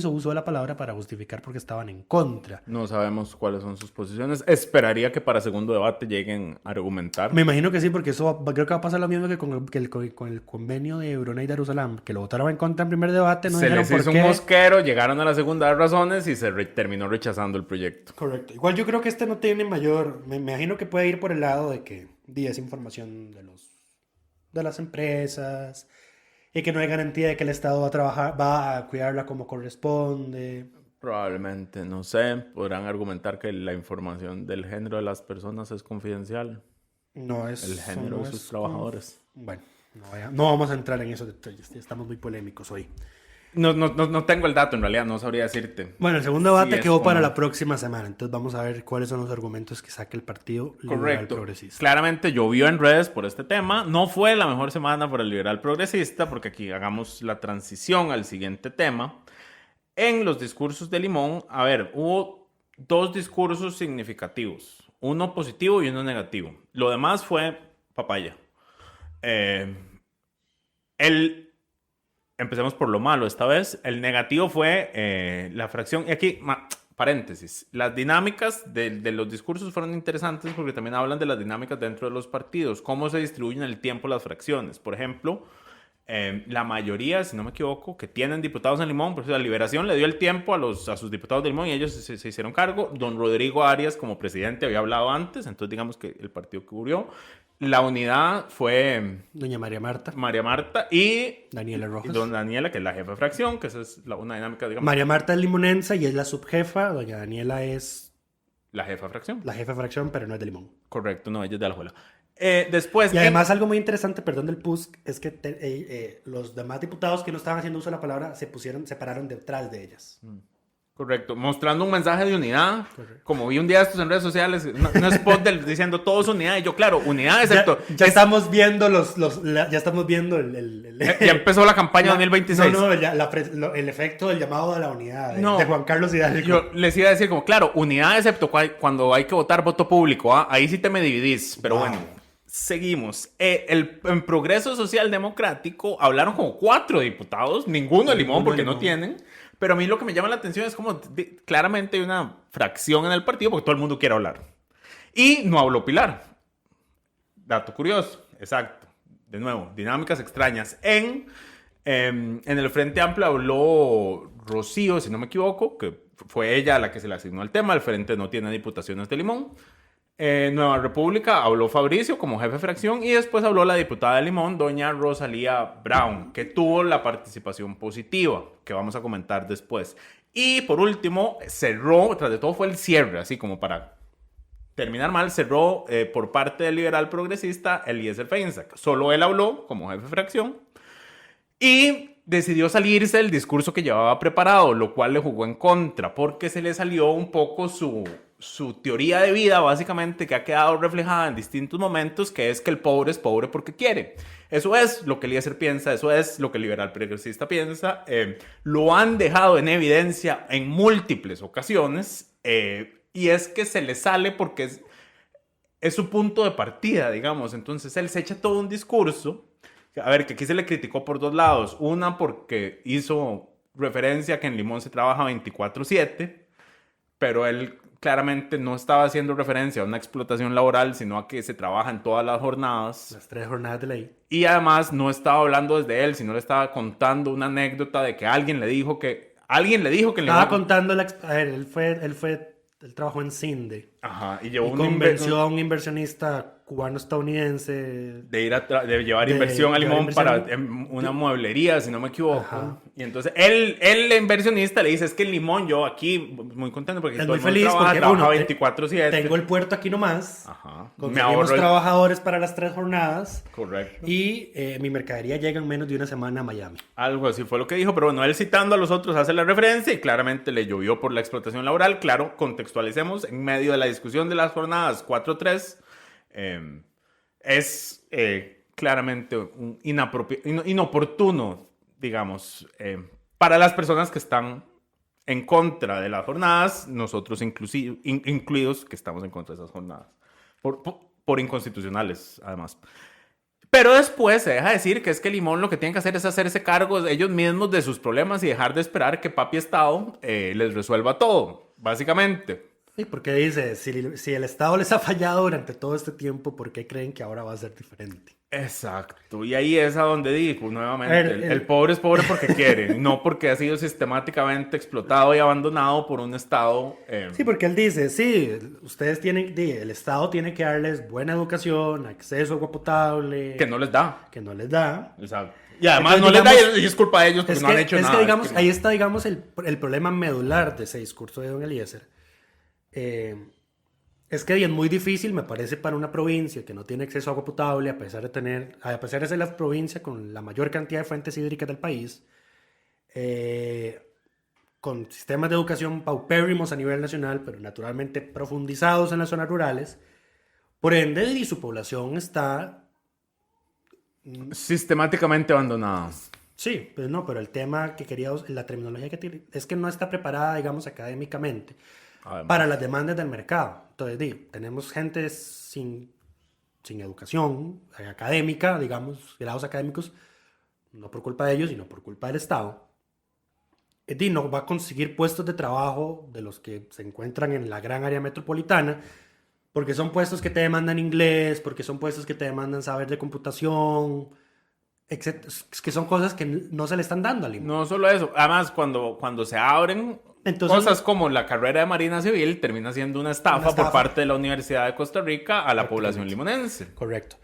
uso de la palabra para justificar porque estaban en contra. No sabemos cuáles son sus posiciones. Esperaría que para segundo debate lleguen a argumentar. Me imagino que sí, porque creo que va a pasar lo mismo que con el convenio de Brunei Darussalam, que lo votaron en contra en primer debate. No se les por hizo qué. un mosquero, llegaron a la segunda de razones y se terminó rechazando el proyecto. Correcto. Igual yo creo que este no tiene mayor... Me imagino que puede ir por el lado de que esa información de las empresas... y que no hay garantía de que el Estado va a cuidarla como corresponde. Probablemente, no sé. Podrán argumentar que la información del género de las personas es confidencial. No es... El género de sus trabajadores. Bueno, no vamos a entrar en esos detalles. Estamos muy polémicos hoy. No tengo el dato, en realidad, no sabría decirte. Bueno, el segundo debate Sí, quedó para como... la próxima semana. Entonces vamos a ver cuáles son los argumentos que saque el Partido Liberal Progresista. Claramente llovió en redes por este tema. No fue la mejor semana para el Liberal Progresista, porque aquí hagamos la transición al siguiente tema. En los discursos de Limón, a ver, hubo 2 discursos significativos. Uno positivo y uno negativo. Lo demás fue papaya. Empecemos por lo malo esta vez. El negativo fue la fracción. Y aquí, paréntesis. Las dinámicas de los discursos fueron interesantes porque también hablan de las dinámicas dentro de los partidos. Cómo se distribuyen en el tiempo las fracciones. Por ejemplo, la mayoría, si no me equivoco, que tienen diputados en Limón, pues la Liberación le dio el tiempo a sus diputados de Limón y ellos se hicieron cargo. Don Rodrigo Arias, como presidente, había hablado antes. Entonces, digamos que el partido que murió. La unidad fue... Doña María Marta. María Marta y... Daniela Rojas. Don Daniela, que es la jefa de fracción, que esa es una dinámica, digamos... María Marta es limonense y es la subjefa. Doña Daniela es... La jefa de fracción. La jefa de fracción, pero no es de Limón. Correcto, no, ella es de Alajuela. Después... Y además algo muy interesante, perdón, del PUSC, es que los demás diputados que no estaban haciendo uso de la palabra se pararon detrás de ellas. Correcto, mostrando un mensaje de unidad. Correcto. Como vi un día estos en redes sociales, un spot diciendo todos unidad. Y yo, claro, unidad excepto... Ya estamos viendo ya estamos viendo Ya empezó la campaña 2026. No, el efecto del llamado a la unidad de Juan Carlos Hidalgo. Yo les iba a decir como, claro, unidad excepto cuando hay que votar voto público. Ahí sí te me dividís, pero bueno. Seguimos. En Progreso Social Democrático hablaron como 4 diputados, ninguno de Limón porque no tienen. Pero a mí lo que me llama la atención es como claramente hay una fracción en el partido porque todo el mundo quiere hablar. Y no habló Pilar. Dato curioso. Exacto. De nuevo, dinámicas extrañas. En el Frente Amplio habló Rocío, si no me equivoco, que fue ella la que se le asignó el tema. El Frente no tiene diputaciones de Limón. Nueva República habló Fabricio como jefe de fracción y después habló la diputada de Limón, doña Rosalía Brown, que tuvo la participación positiva, que vamos a comentar después. Y por último, cerró, tras de todo fue el cierre, así como para terminar mal, cerró por parte del Liberal Progresista Eliezer Feinsack. Solo él habló como jefe de fracción y decidió salirse del discurso que llevaba preparado, lo cual le jugó en contra, porque se le salió un poco su su teoría de vida, básicamente, que ha quedado reflejada en distintos momentos, que es que el pobre es pobre porque quiere. Eso es lo que Eliezer piensa, eso es lo que el liberal progresista piensa. Lo han dejado en evidencia en múltiples ocasiones, y es que se le sale porque es su punto de partida, digamos. Entonces él se echa todo un discurso. A ver, que aquí se le criticó por dos lados. Una, porque hizo referencia a que en Limón se trabaja 24/7, pero él claramente no estaba haciendo referencia a una explotación laboral, sino a que se trabaja en todas las jornadas. Las 3 jornadas de ley. Y además no estaba hablando desde él, sino le estaba contando una anécdota de que alguien le dijo que... Estaba contando... A ver, él trabajó en CINDE. Ajá, y llevó convenció a un inversionista cubano-estadounidense de llevar inversión a Limón para una mueblería, si no me equivoco. Ajá. Y entonces el inversionista le dice, es que en Limón, yo aquí muy contento porque es muy feliz porque trabaja 24/7. Tengo el puerto aquí nomás. Ajá. Conseguimos trabajadores para las 3 jornadas. Correcto. Y mi mercadería llega en menos de una semana a Miami. Algo así fue lo que dijo, pero bueno, él citando a los otros hace la referencia y claramente le llovió por la explotación laboral. Claro, contextualicemos, en medio de la discusión de las jornadas 4/3, es claramente un inoportuno, digamos, para las personas que están en contra de las jornadas, nosotros incluidos que estamos en contra de esas jornadas, por inconstitucionales, además. Pero después se deja decir que es que Limón lo que tienen que hacer es hacerse cargo ellos mismos de sus problemas y dejar de esperar que Papi Estado les resuelva todo, básicamente. Sí, porque dice, si el Estado les ha fallado durante todo este tiempo, ¿por qué creen que ahora va a ser diferente? Exacto, y ahí es a donde digo nuevamente, el pobre es pobre porque quiere, no porque ha sido sistemáticamente explotado y abandonado por un Estado. Sí, porque él dice, sí, el Estado tiene que darles buena educación, acceso a agua potable. Que no les da. Exacto. Y además entonces, no les da y es culpa de ellos porque no han hecho nada. Que, digamos, ahí está, digamos, el problema medular de ese discurso de don Eliezer. Es que es muy difícil, me parece, para una provincia que no tiene acceso a agua potable, a pesar de ser la provincia con la mayor cantidad de fuentes hídricas del país, con sistemas de educación paupérrimos a nivel nacional, pero naturalmente profundizados en las zonas rurales. Por ende, y su población está sistemáticamente abandonada. Sí, pues no, pero el tema que quería, la terminología que tiene, es que no está preparada, digamos, académicamente. Además, para las demandas del mercado. Entonces, tenemos gente sin educación académica, digamos, grados académicos, no por culpa de ellos, sino por culpa del Estado. No va a conseguir puestos de trabajo de los que se encuentran en la gran área metropolitana, porque son puestos que te demandan inglés, porque son puestos que te demandan saber de computación, etc. Que son cosas que no se le están dando al Limón. No solo eso, además cuando se abren... Entonces, cosas como la carrera de Marina Civil termina siendo una estafa por parte de la Universidad de Costa Rica a la población limonense. Correcto.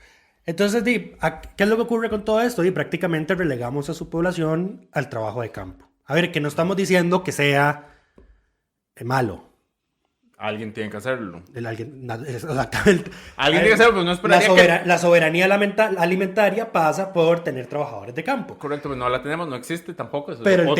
Entonces, ¿qué es lo que ocurre con todo esto? Prácticamente relegamos a su población al trabajo de campo. A ver, que no estamos diciendo que sea malo. Alguien tiene que hacerlo. Exactamente. Alguien tiene que hacerlo, pero no esperaría la soberanía alimentaria pasa por tener trabajadores de campo. Correcto, pero no la tenemos, no existe tampoco. Eso pero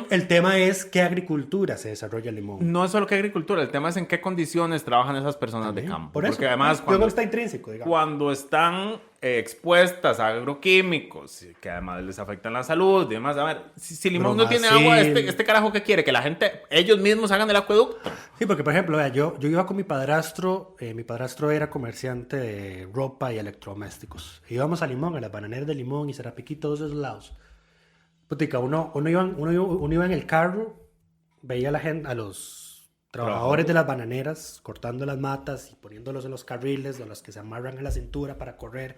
el tema es qué agricultura se desarrolla en Limón. No es solo qué agricultura, el tema es en qué condiciones trabajan esas personas de campo. Por eso. Porque además luego está intrínseco, digamos. Cuando están expuestas a agroquímicos que además les afectan la salud y demás. A ver, si Limón no tiene agua, este carajo que quiere, que la gente, ellos mismos hagan el acueducto. Sí, porque por ejemplo, yo iba con mi padrastro era comerciante de ropa y electrodomésticos. Íbamos a Limón, a las bananeras de Limón y Serapiquí, todos esos lados. Putica, uno iba en el carro, veía a la gente, a los trabajadores de las bananeras cortando las matas y poniéndolos en los carriles de los que se amarran a la cintura para correr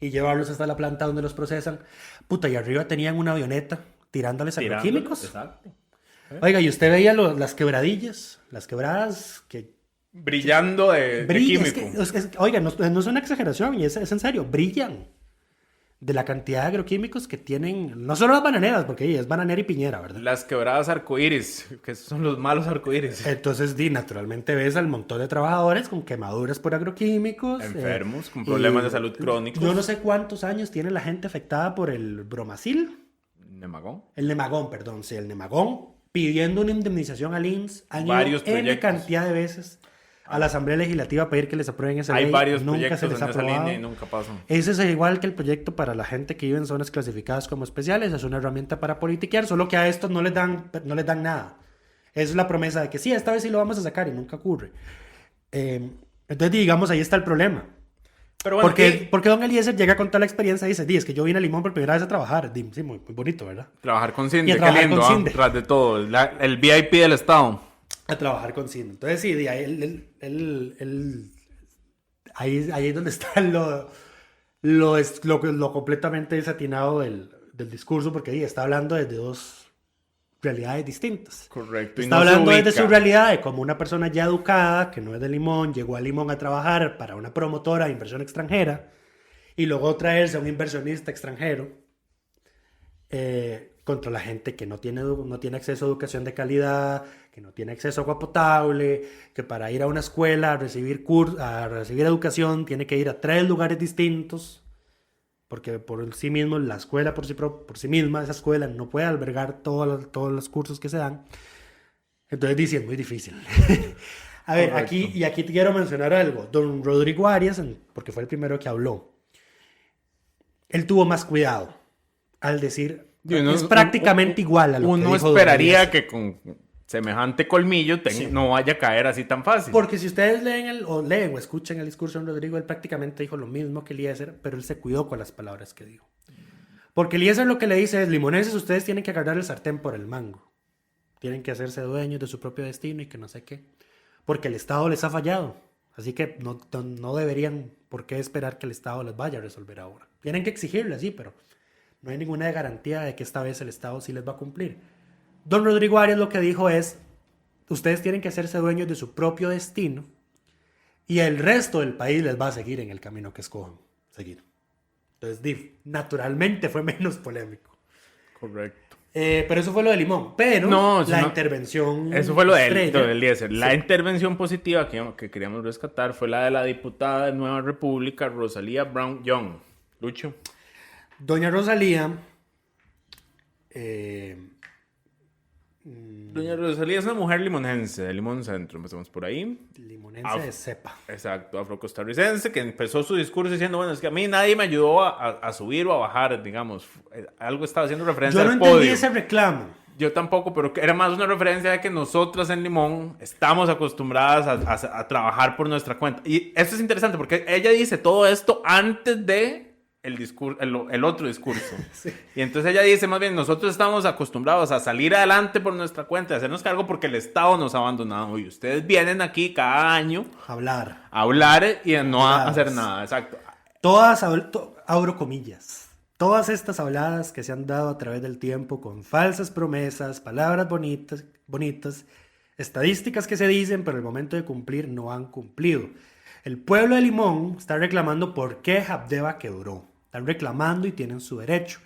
y llevarlos hasta la planta donde los procesan. Y arriba tenían una avioneta tirándoles agroquímicos. Exacto. Oiga, y usted veía las quebradillas, las quebradas que... Brillando de químico. Oiga, no es una exageración, y es en serio, brillan de la cantidad de agroquímicos que tienen, no solo las bananeras, porque es bananera y piñera, ¿verdad? Las quebradas arcoíris, que son los malos arcoíris. Entonces, naturalmente ves al montón de trabajadores con quemaduras por agroquímicos. Enfermos, con problemas de salud crónicos. Yo no sé cuántos años tiene la gente afectada por el bromacil. ¿Nemagón? El nemagón, perdón, sí, el nemagón, pidiendo una indemnización al INSS. Varios proyectos. N cantidad de veces. a la Asamblea Legislativa a pedir que les aprueben esa ley. Hay varios nunca proyectos se les en ha esa aprobado. línea y nunca pasan. Ese es igual que el proyecto para la gente que vive en zonas clasificadas como especiales. Es una herramienta para politiquear, solo que a estos no les dan nada. Es la promesa de que sí, esta vez sí lo vamos a sacar y nunca ocurre. Entonces, digamos, ahí está el problema. Pero bueno, Porque don Eliezer llega con toda la experiencia y dice, es que yo vine a Limón por primera vez a trabajar. Sí, muy bonito, ¿verdad? trabajar con Y Cinde, a qué trabajar lindo, con Cinde. tras de todo. El VIP del Estado. A trabajar con Cine. Entonces, sí, ahí es donde está lo completamente desatinado del discurso, porque está hablando desde dos realidades distintas. Correcto. y Está no se hablando desde ubica. su realidad de como una persona ya educada, que no es de Limón, llegó a Limón a trabajar para una promotora de inversión extranjera y logró traerse a un inversionista extranjero contra la gente que no tiene acceso a educación de calidad, que no tiene acceso a agua potable, que para ir a una escuela a recibir educación tiene que ir a 3 lugares distintos. Porque por sí mismo, la escuela por sí misma, esa escuela no puede albergar todos los cursos que se dan. Entonces dice, es muy difícil. A ver, aquí te quiero mencionar algo. Don Rodrigo Arias, porque fue el primero que habló, él tuvo más cuidado al decir, es prácticamente igual a lo que uno dijo don esperaría Eliezer. que con semejante colmillo no vaya a caer así tan fácil. Porque si ustedes leen o escuchan el discurso de Rodrigo, él prácticamente dijo lo mismo que Eliezer, pero él se cuidó con las palabras que dijo. Porque Eliezer lo que le dice es, limonenses, ustedes tienen que agarrar el sartén por el mango. Tienen que hacerse dueños de su propio destino y que no sé qué. Porque el Estado les ha fallado. Así que no deberían por qué esperar que el Estado les vaya a resolver ahora. Tienen que exigirle, sí, pero no hay ninguna garantía de que esta vez el Estado sí les va a cumplir. Don Rodrigo Arias lo que dijo es, ustedes tienen que hacerse dueños de su propio destino y el resto del país les va a seguir en el camino que escojan seguir. Entonces, naturalmente fue menos polémico. Correcto. Pero eso fue lo de Limón. Pero intervención Eso fue lo de Eliezer. Sí. La intervención positiva que queríamos rescatar fue la de la diputada de Nueva República, Rosalía Brown Young. Lucho. Doña Rosalía... Doña Rosalía es una mujer limonense, de Limón Centro, empezamos por ahí. Limonense de cepa. Exacto, afrocostarricense, que empezó su discurso diciendo, bueno, es que a mí nadie me ayudó a subir o a bajar, digamos. Algo estaba haciendo referencia Yo al no entendí podio. ese reclamo. Yo tampoco, pero era más una referencia de que nosotras en Limón estamos acostumbradas a trabajar por nuestra cuenta. Y esto es interesante porque ella dice todo esto antes de el otro discurso. Sí. Y entonces ella dice, más bien, nosotros estamos acostumbrados a salir adelante por nuestra cuenta, a hacernos cargo porque el Estado nos ha abandonado. Y ustedes vienen aquí cada año a hablar y a no hacer nada. Exacto. Abro comillas. Todas estas habladas que se han dado a través del tiempo con falsas promesas, palabras bonitas, estadísticas que se dicen, pero al momento de cumplir no han cumplido. El pueblo de Limón está reclamando por qué Habdeba quebró. Están reclamando y tienen su derecho.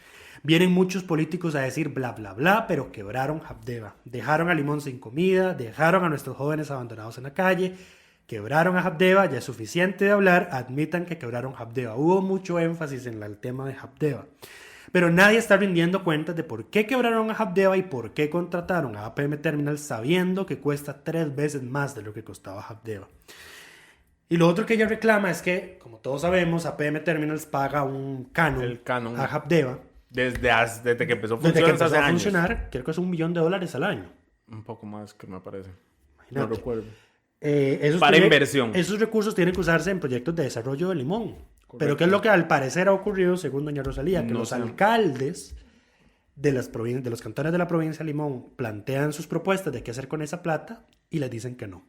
Vienen muchos políticos a decir bla, bla, bla, pero quebraron Habdeba. Dejaron a Limón sin comida, dejaron a nuestros jóvenes abandonados en la calle, quebraron a Habdeba, ya es suficiente de hablar, admitan que quebraron Habdeba. Hubo mucho énfasis en el tema de Habdeba. Pero nadie está rindiendo cuentas de por qué quebraron a Habdeba y por qué contrataron a APM Terminal sabiendo que cuesta 3 veces más de lo que costaba Habdeba. Y lo otro que ella reclama es que, como todos sabemos, APM Terminals paga un canon a Habdeba. Desde que empezó a funcionar, creo que es $1 millón al año. Un poco más, que me parece. Imagínate. No recuerdo. Inversión. Esos recursos tienen que usarse en proyectos de desarrollo de Limón. Correcto. Pero ¿qué es lo que al parecer ha ocurrido, según doña Rosalía? Que los alcaldes de los cantones de la provincia de Limón plantean sus propuestas de qué hacer con esa plata y les dicen que no.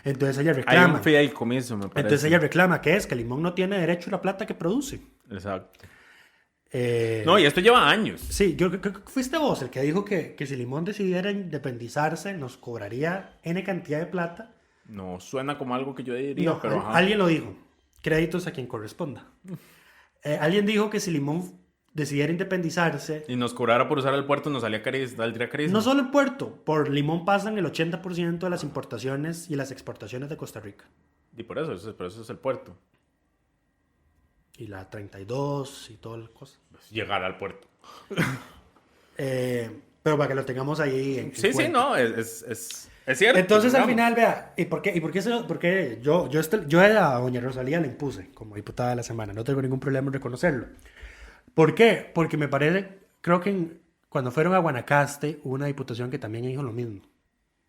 Entonces ella reclama. Hay un fideicomiso, me parece. Entonces ella reclama que Limón no tiene derecho a la plata que produce. Exacto. No, y esto lleva años. Sí, yo creo que fuiste vos el que dijo que si Limón decidiera independizarse nos cobraría N cantidad de plata. No, suena como algo que yo diría, no, pero alguien lo dijo. Créditos a quien corresponda. Alguien dijo que si Limón decidiera independizarse... Y nos cobrara por usar el puerto, nos saldría carísimo. No solo el puerto, por Limón pasan el 80% de las importaciones y las exportaciones de Costa Rica. Y por eso es el puerto. Y la 32 y toda la cosa. Pues llegar al puerto. Pero para que lo tengamos ahí en Sí, cuenta. no, es cierto. Entonces, al digamos. final, vea, ¿y por qué yo a doña Rosalía la impuse como diputada de la semana? No tengo ningún problema en reconocerlo. ¿Por qué? Porque me parece, creo que cuando fueron a Guanacaste hubo una diputación que también dijo lo mismo.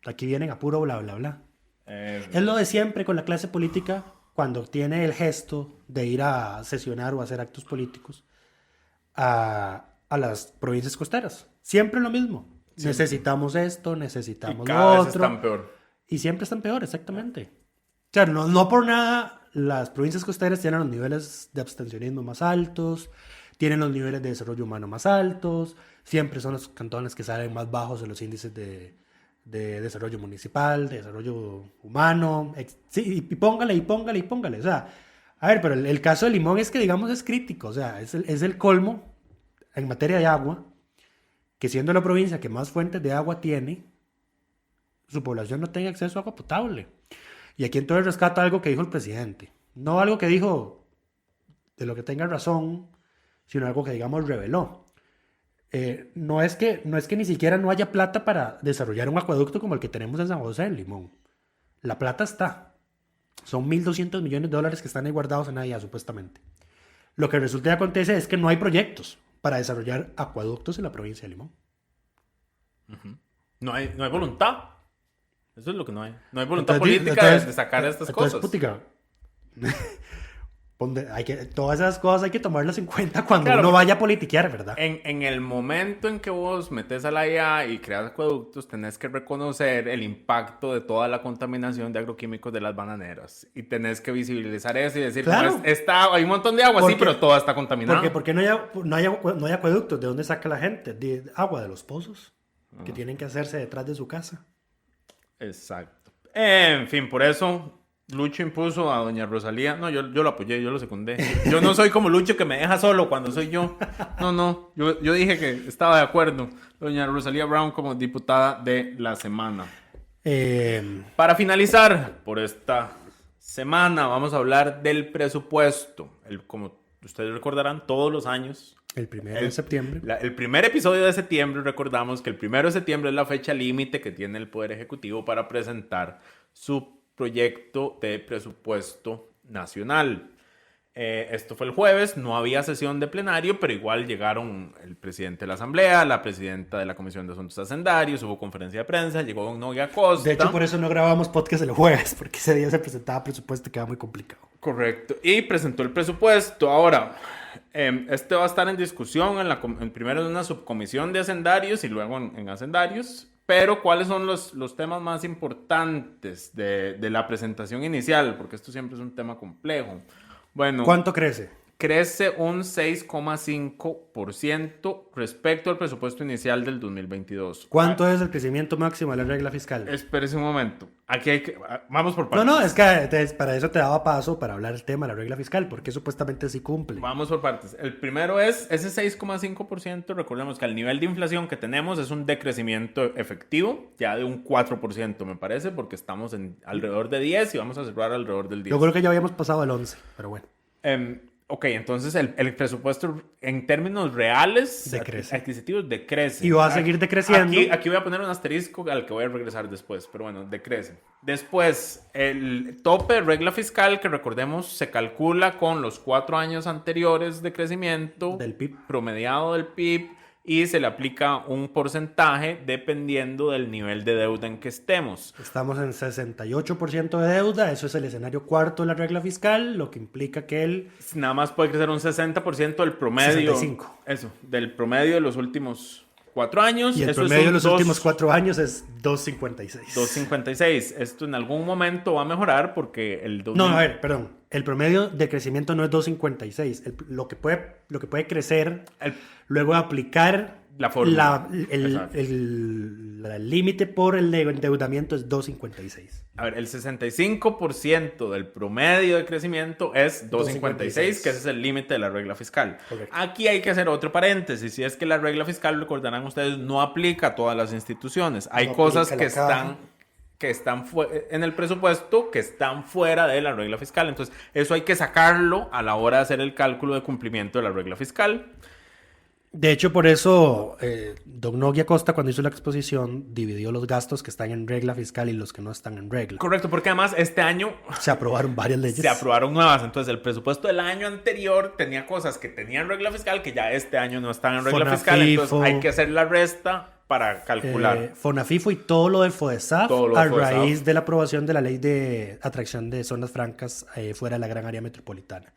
Aquí vienen a puro bla, bla, bla. Es lo de siempre con la clase política cuando tiene el gesto de ir a sesionar o hacer actos políticos a las provincias costeras. Siempre lo mismo. Sí. Necesitamos esto, necesitamos y cada lo vez otro. están peor. Y siempre están peor, exactamente. O sea, no por nada las provincias costeras tienen los niveles de abstencionismo más altos, tienen los niveles de desarrollo humano más altos, siempre son los cantones que salen más bajos en los índices de desarrollo municipal, de desarrollo humano. Sí, y póngale. O sea, a ver, pero el caso de Limón es que, digamos, es crítico. O sea, es el colmo en materia de agua, que siendo la provincia que más fuentes de agua tiene, su población no tenga acceso a agua potable. Y aquí entonces rescata algo que dijo el presidente. No algo que dijo de lo que tenga razón, sino algo que, digamos, reveló. No es que ni siquiera no haya plata para desarrollar un acueducto como el que tenemos en San José, en Limón. La plata está. Son $1.200 millones que están ahí guardados en AIA, supuestamente. Lo que resulta y acontece es que no hay proyectos para desarrollar acueductos en la provincia de Limón. Uh-huh. No hay voluntad. Eso es lo que no hay. No hay voluntad política de sacar estas cosas. Putica, todas esas cosas hay que tomarlas en cuenta cuando uno vaya a politiquear, ¿verdad? En el momento en que vos metes a la IA y creas acueductos, tenés que reconocer el impacto de toda la contaminación de agroquímicos de las bananeras. Y tenés que visibilizar eso y decir, claro. Hay un montón de agua, sí, pero toda está contaminada. Porque no hay acueductos. ¿De dónde saca la gente? De agua de los pozos que tienen que hacerse detrás de su casa. Exacto. En fin, por eso Lucho impuso a doña Rosalía. No, yo lo apoyé, yo lo secundé. Yo no soy como Lucho que me deja solo cuando soy yo. No. Yo dije que estaba de acuerdo. Doña Rosalía Brown como diputada de la semana. Para finalizar por esta semana, vamos a hablar del presupuesto. Como ustedes recordarán, todos los años. El 1 de septiembre. El primer episodio de septiembre, recordamos que el 1 de septiembre es la fecha límite que tiene el Poder Ejecutivo para presentar su proyecto de presupuesto nacional. Esto fue el jueves, no había sesión de plenario, pero igual llegaron el presidente de la Asamblea, la presidenta de la Comisión de Asuntos Hacendarios, hubo conferencia de prensa, llegó don Nogue Acosta. De hecho, por eso no grabamos podcast el jueves, porque ese día se presentaba presupuesto y quedaba muy complicado. Correcto, y presentó el presupuesto. Ahora, este va a estar en discusión primero en una subcomisión de hacendarios y luego en hacendarios. Pero, ¿cuáles son los temas más importantes de la presentación inicial? Porque esto siempre es un tema complejo. Bueno, ¿cuánto crece? Crece un 6,5% respecto al presupuesto inicial del 2022. ¿Cuánto es el crecimiento máximo de la regla fiscal? Espérese un momento. Aquí vamos por partes. No, es que para eso te daba paso para hablar del tema de la regla fiscal, porque supuestamente sí cumple. Vamos por partes. El primero es ese 6,5%. Recordemos que el nivel de inflación que tenemos es un decrecimiento efectivo, ya de un 4%, me parece, porque estamos en alrededor de 10 y vamos a cerrar alrededor del 10. Yo creo que ya habíamos pasado el 11, pero bueno. Ok, entonces el presupuesto en términos reales adquisitivos decrece. Y va a seguir decreciendo. Aquí voy a poner un asterisco al que voy a regresar después, pero bueno, decrece. Después, el tope de regla fiscal, que recordemos se calcula con los 4 años anteriores de crecimiento del PIB, promediado del PIB, y se le aplica un porcentaje dependiendo del nivel de deuda en que estemos. Estamos en 68% de deuda, eso es el escenario cuarto de la regla fiscal, lo que implica que nada más puede crecer un 60% del promedio. 65%. Eso, del promedio de los últimos 4 años. Y el promedio de los últimos 4 años es 2.56. 2.56. Esto en algún momento va a mejorar porque el... No, a ver, perdón. El promedio de crecimiento no es 2.56. Lo que puede crecer luego de aplicar la fórmula. El límite por el endeudamiento es 2.56. A ver, el 65% del promedio de crecimiento es 2.56, que ese es el límite de la regla fiscal. Correcto. Aquí hay que hacer otro paréntesis, y es que la regla fiscal, recordarán ustedes, no aplica a todas las instituciones. Hay cosas que están en el presupuesto que están fuera de la regla fiscal. Entonces, eso hay que sacarlo a la hora de hacer el cálculo de cumplimiento de la regla fiscal. De hecho, por eso, don Nogui Acosta, cuando hizo la exposición, dividió los gastos que están en regla fiscal y los que no están en regla. Correcto, porque además este año Se aprobaron varias leyes. se aprobaron nuevas. Entonces, el presupuesto del año anterior tenía cosas que tenían regla fiscal que ya este año no están en regla fiscal. Entonces, hay que hacer la resta para calcular. Fonafifo y todo lo del FODESAF Todo lo a del FODESAF. raíz de la aprobación de la ley de atracción de zonas francas fuera de la gran área metropolitana.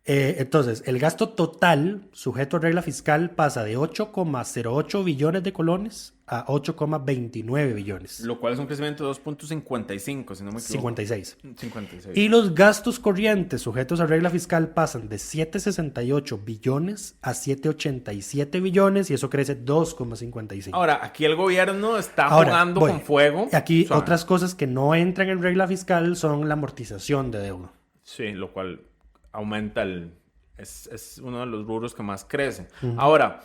Entonces, el gasto total sujeto a regla fiscal pasa de 8,08 billones de colones a 8,29 billones. Lo cual es un crecimiento de 2.55, si no me equivoco. 56. 56. Y los gastos corrientes sujetos a regla fiscal pasan de 7,68 billones a 7,87 billones y eso crece 2,55. Ahora, aquí el gobierno está Ahora, jugando voy. con fuego. Aquí Suave. otras cosas que no entran en regla fiscal son la amortización de deuda. Sí, lo cual aumenta es uno de los rubros que más crece. Ahora,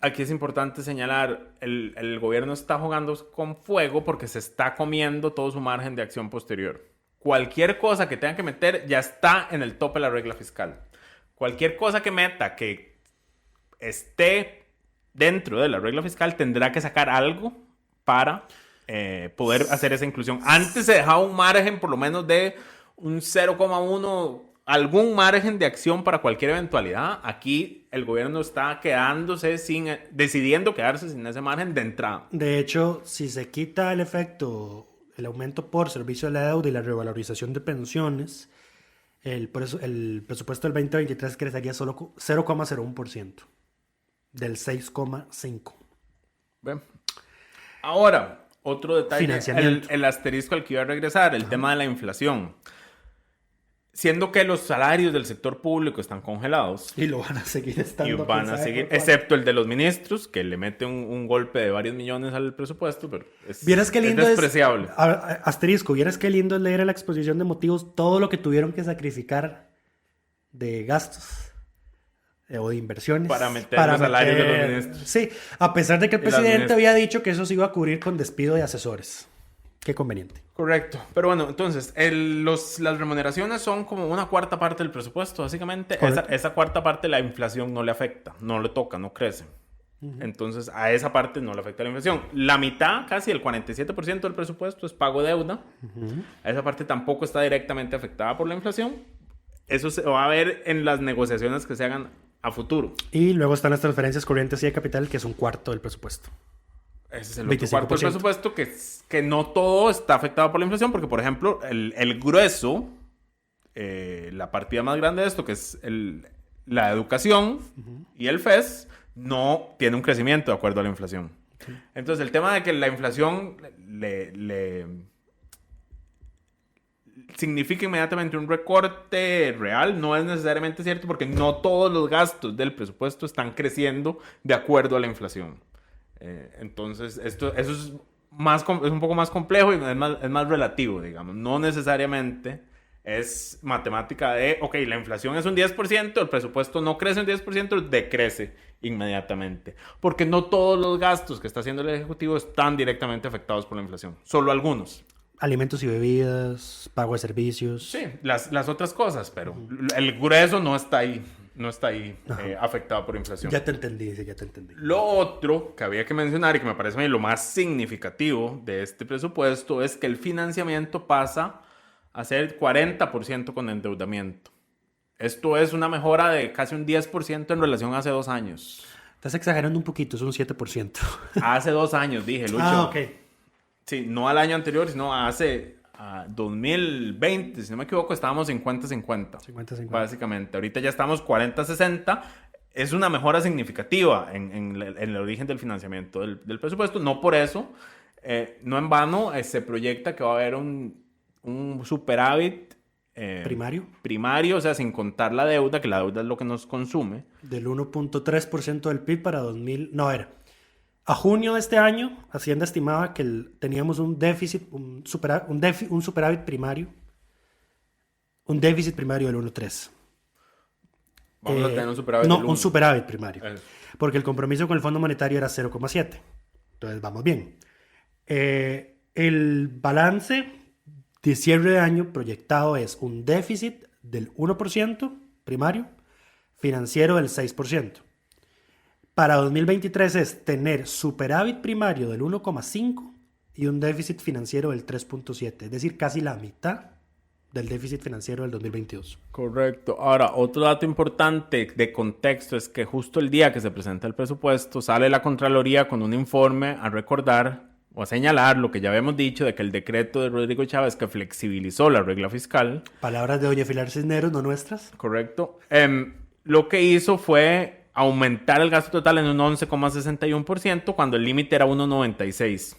aquí es importante señalar, el gobierno está jugando con fuego porque se está comiendo todo su margen de acción posterior. Cualquier cosa que tenga que meter ya está en el tope de la regla fiscal. Cualquier cosa que meta que esté dentro de la regla fiscal tendrá que sacar algo para poder hacer esa inclusión. Antes se dejaba un margen por lo menos de un 0,1, algún margen de acción para cualquier eventualidad. Aquí el gobierno está decidiendo quedarse sin ese margen de entrada. De hecho, si se quita el efecto, el aumento por servicio de la deuda y la revalorización de pensiones, el presupuesto del 2023 crecería solo 0,01% del 6,5%. Bien. Ahora, otro detalle, Financiamiento. el asterisco al que iba a regresar, el tema de la inflación. Siendo que los salarios del sector público están congelados. Y lo van a seguir estando. Y van a seguir, excepto el de los ministros, que le mete un golpe de varios millones al presupuesto, pero ¿Vieras qué lindo es despreciable. Asterisco, ¿vieras qué lindo es leer en la exposición de motivos todo lo que tuvieron que sacrificar de gastos o de inversiones? Para meter los salarios de los ministros. Sí, a pesar de que el Y las presidente ministras. había dicho que eso se iba a cubrir con despido de asesores. Qué conveniente. Correcto. Pero bueno, entonces, las remuneraciones son como una cuarta parte del presupuesto, básicamente. Esa cuarta parte la inflación no le afecta, no le toca, no crece. Entonces, a esa parte no le afecta la inflación. La mitad, casi el 47% del presupuesto es pago de deuda. A esa parte tampoco está directamente afectada por la inflación. Eso se va a ver en las negociaciones que se hagan a futuro. Y luego están las transferencias corrientes y de capital, que es un cuarto del presupuesto. Ese es el otro 25%. cuarto del presupuesto que no todo está afectado por la inflación, porque, por ejemplo, el grueso, la partida más grande de esto, que es la educación y el FES, no tiene un crecimiento de acuerdo a la inflación. Entonces, el tema de que la inflación le significa inmediatamente un recorte real no es necesariamente cierto, porque no todos los gastos del presupuesto están creciendo de acuerdo a la inflación. Entonces, eso es un poco más complejo y es más relativo, digamos. No necesariamente es matemática de, ok, la inflación es un 10%, el presupuesto no crece un 10%, decrece inmediatamente. Porque no todos los gastos que está haciendo el Ejecutivo están directamente afectados por la inflación, solo algunos. Alimentos y bebidas, pago de servicios. Sí, las otras cosas, pero el grueso no está ahí. No está ahí afectado por inflación. Ya te entendí, sí, ya te entendí. Lo otro que había que mencionar y que me parece a mí lo más significativo de este presupuesto es que el financiamiento pasa a ser 40% con endeudamiento. Esto es una mejora de casi un 10% en relación a hace 2 años. Estás exagerando un poquito, es un 7%. Hace 2 años, dije, Lucho. Ah, ok. Sí, no al año anterior, sino hace 2020, si no me equivoco, estábamos 50-50. 50-50. Básicamente. Ahorita ya estamos 40-60. Es una mejora significativa en el origen del financiamiento del presupuesto. No por eso, no en vano, se proyecta que va a haber un superávit primario, o sea, sin contar la deuda, que la deuda es lo que nos consume. Del 1.3% del PIB para 2000... No, era... A junio de este año, Hacienda estimaba que teníamos un superávit primario. Un déficit primario del 1.3. Vamos a tener un superávit No, del un 1. superávit primario. Eso. Porque el compromiso con el Fondo Monetario era 0,7. Entonces, vamos bien. El balance de cierre de año proyectado es un déficit del 1% primario, financiero del 6%. para 2023 es tener superávit primario del 1,5 y un déficit financiero del 3,7, es decir, casi la mitad del déficit financiero del 2022. Correcto. Ahora, otro dato importante de contexto es que justo el día que se presenta el presupuesto sale la Contraloría con un informe a recordar o a señalar lo que ya habíamos dicho de que el decreto de Rodrigo Chávez que flexibilizó la regla fiscal. Palabras de doña Pilar Cisneros, no nuestras. Correcto. Lo que hizo fue aumentar el gasto total en un 11,61% cuando el límite era 1,96%.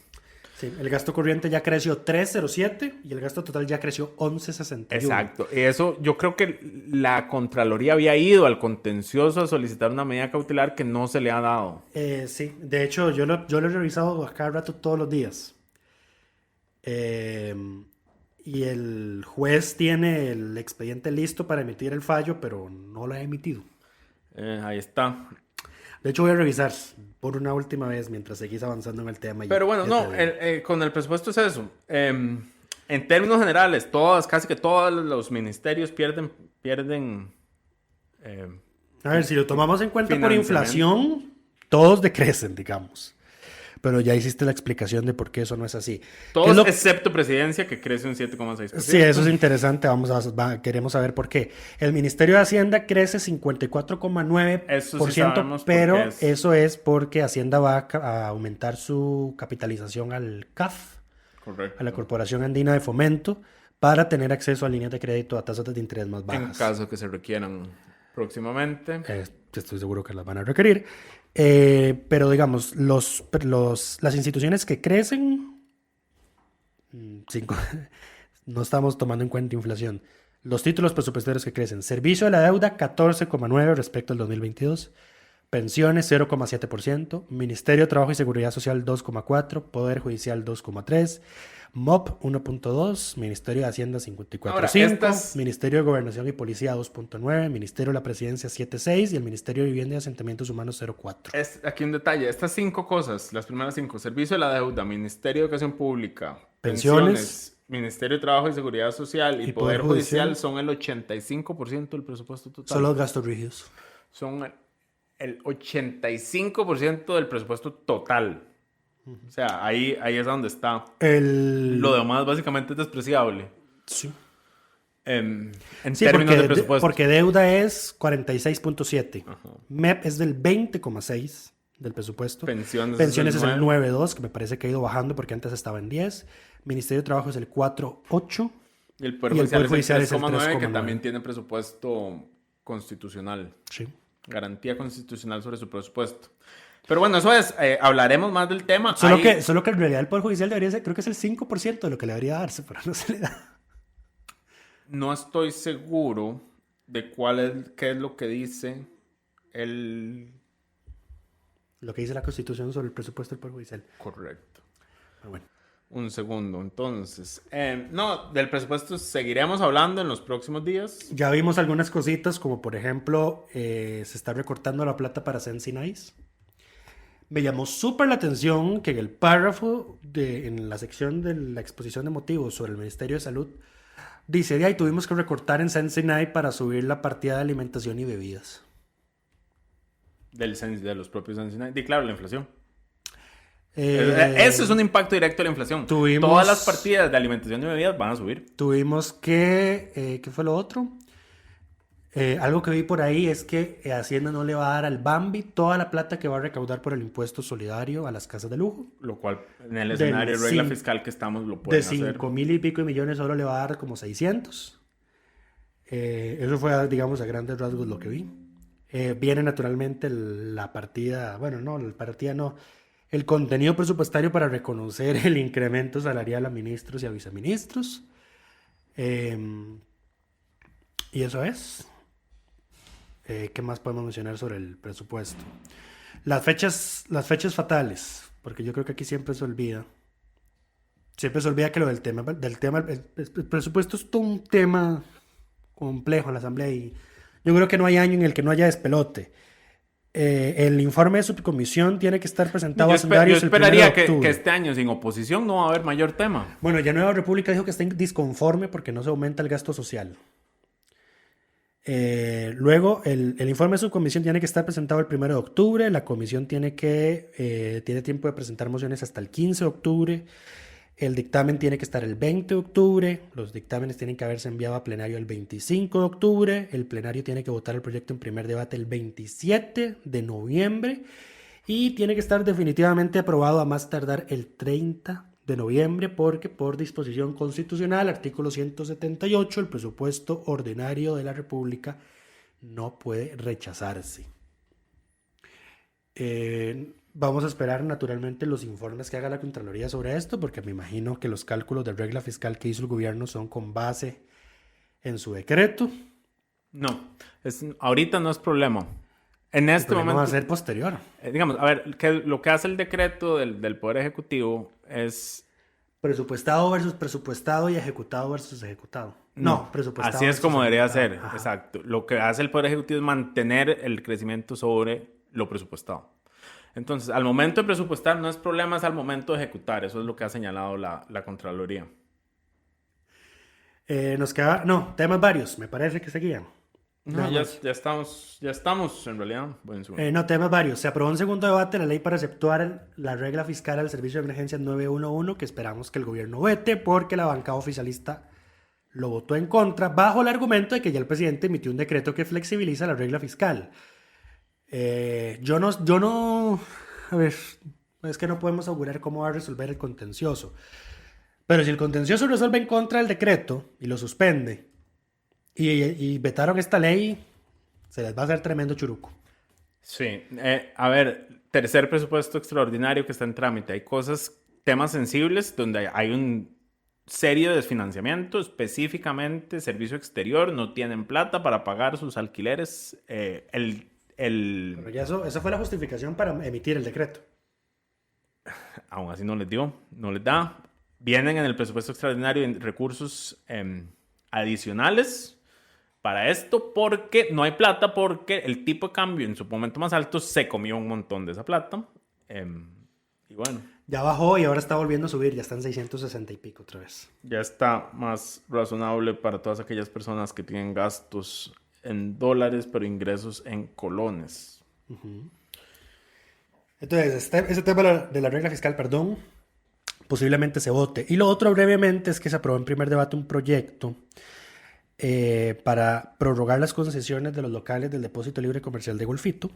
Sí, el gasto corriente ya creció 3,07 y el gasto total ya creció 11,61. Exacto. Y eso, yo creo que la Contraloría había ido al contencioso a solicitar una medida cautelar que no se le ha dado. Sí, de hecho yo lo he revisado a cada rato todos los días. Y el juez tiene el expediente listo para emitir el fallo, pero no lo ha emitido. Ahí está. De hecho, voy a revisar por una última vez mientras seguís avanzando en el tema. Pero bueno, no, con el presupuesto es eso. En términos generales, casi que todos los ministerios pierden. A ver, si lo tomamos en cuenta por inflación, todos decrecen, digamos. Pero ya hiciste la explicación de por qué eso no es así. Todos excepto Presidencia, que crece un 7,6%. Sí, eso es interesante. Queremos saber por qué. El Ministerio de Hacienda crece 54,9%, sí, pero eso es porque Hacienda va a aumentar su capitalización al CAF, correcto, a la Corporación Andina de Fomento, para tener acceso a líneas de crédito a tasas de interés más bajas. En caso que se requieran próximamente. Estoy seguro que las van a requerir. Pero digamos, las instituciones que crecen, no estamos tomando en cuenta inflación. Los títulos presupuestarios que crecen: servicio de la deuda 14,9% respecto al 2022, pensiones 0,7%, Ministerio de Trabajo y Seguridad Social 2,4%, Poder Judicial 2,3%, MOP 1.2, Ministerio de Hacienda 54.5, Ministerio de Gobernación y Policía 2.9, Ministerio de la Presidencia 7.6 y el Ministerio de Vivienda y Asentamientos Humanos 0.4. Aquí un detalle, estas 5 cosas, las primeras 5, Servicio de la Deuda, Ministerio de Educación Pública, pensiones, Ministerio de Trabajo y Seguridad Social y Poder Judicial son el 85% del presupuesto total. Son los gastos rígidos. Son el 85% del presupuesto total. O sea, ahí es donde está. Lo demás básicamente es despreciable. Sí. En términos de presupuesto. Porque deuda es 46.7. MEP es del 20,6 del presupuesto. Pensiones es el 9.2, que me parece que ha ido bajando porque antes estaba en 10. Ministerio de Trabajo es el 4.8. Y el Poder Judicial es el 3,9, que también tiene presupuesto constitucional. Sí. Garantía constitucional sobre su presupuesto. Pero bueno, eso es, hablaremos más del tema. Solo que en realidad el Poder Judicial debería ser, creo que es el 5% de lo que le debería darse, pero no se le da. No estoy seguro de qué es lo que dice lo que dice la Constitución sobre el presupuesto del Poder Judicial. Correcto. Pero bueno. Un segundo, entonces. Del presupuesto seguiremos hablando en los próximos días. Ya vimos algunas cositas, como por ejemplo, se está recortando la plata para Sensinais. Me llamó súper la atención que en el párrafo, en la sección de la exposición de motivos sobre el Ministerio de Salud, dice, de ahí tuvimos que recortar en Sensinai para subir la partida de alimentación y bebidas. De los propios Sensinai. Y claro, la inflación. Eso es un impacto directo de la inflación. Todas las partidas de alimentación y bebidas van a subir. Tuvimos que... ¿qué fue lo otro? Algo que vi por ahí es que Hacienda no le va a dar al Bambi toda la plata que va a recaudar por el impuesto solidario a las casas de lujo. Lo cual, en el escenario de regla fiscal que estamos, lo pueden hacer. De 5,000 y pico de millones solo le va a dar como 600. Eso fue, digamos, a grandes rasgos lo que vi. Viene naturalmente la partida... Bueno, no, la partida no... El contenido presupuestario para reconocer el incremento salarial a ministros y a viceministros. Y eso es... ¿qué más podemos mencionar sobre el presupuesto? Las fechas fatales, porque yo creo que aquí siempre se olvida. Siempre se olvida que lo del tema el presupuesto es todo un tema complejo en la Asamblea y yo creo que no hay año en el que no haya despelote. El informe de subcomisión tiene que estar presentado a Senarios el 1 de octubre. Yo esperaría que este año sin oposición no va a haber mayor tema. Bueno, ya Nueva República dijo que está disconforme porque no se aumenta el gasto social. Luego, el informe de subcomisión tiene que estar presentado el 1 de octubre. La comisión tiene tiempo de presentar mociones hasta el 15 de octubre. El dictamen tiene que estar el 20 de octubre. Los dictámenes tienen que haberse enviado a plenario el 25 de octubre. El plenario tiene que votar el proyecto en primer debate el 27 de noviembre. Y tiene que estar definitivamente aprobado a más tardar el 30 de noviembre, porque por disposición constitucional, artículo 178, el presupuesto ordinario de la República no puede rechazarse. Vamos a esperar naturalmente los informes que haga la Contraloría sobre esto, porque me imagino que los cálculos de regla fiscal que hizo el gobierno son con base en su decreto. No, ahorita no es problema. En este momento va a ser posterior. Digamos, a ver, lo que hace el decreto del Poder Ejecutivo es... Presupuestado versus presupuestado y ejecutado versus ejecutado. No, presupuestado. Así es como debería ser, Ajá. exacto. Lo que hace el Poder Ejecutivo es mantener el crecimiento sobre lo presupuestado. Entonces, al momento de presupuestar no es problema, es al momento de ejecutar. Eso es lo que ha señalado la Contraloría. Nos queda... No, temas varios, me parece que seguían. No, ya estamos en realidad. No, temas varios. Se aprobó en segundo debate la ley para exceptuar la regla fiscal al servicio de emergencias 911, que esperamos que el gobierno vete porque la bancada oficialista lo votó en contra, bajo el argumento de que ya el presidente emitió un decreto que flexibiliza la regla fiscal. Yo no... A ver, es que no podemos augurar cómo va a resolver el contencioso. Pero si el contencioso resuelve en contra del decreto y lo suspende, y vetaron esta ley, se les va a hacer tremendo churuco. Sí, a ver, tercer presupuesto extraordinario que está en trámite. Hay temas sensibles donde hay un serio desfinanciamiento, específicamente servicio exterior, no tienen plata para pagar sus alquileres. Pero ya esa fue la justificación para emitir el decreto. Aún así no les da. Vienen en el presupuesto extraordinario recursos adicionales para esto, porque no hay plata, porque el tipo de cambio en su momento más alto se comió un montón de esa plata. Y bueno. Ya bajó y ahora está volviendo a subir, ya están 660 y pico otra vez. Ya está más razonable para todas aquellas personas que tienen gastos en dólares, pero ingresos en colones. Uh-huh. Entonces, ese tema de la regla fiscal, posiblemente se vote. Y lo otro brevemente es que se aprobó en primer debate un proyecto para prorrogar las concesiones de los locales del Depósito Libre Comercial de Golfito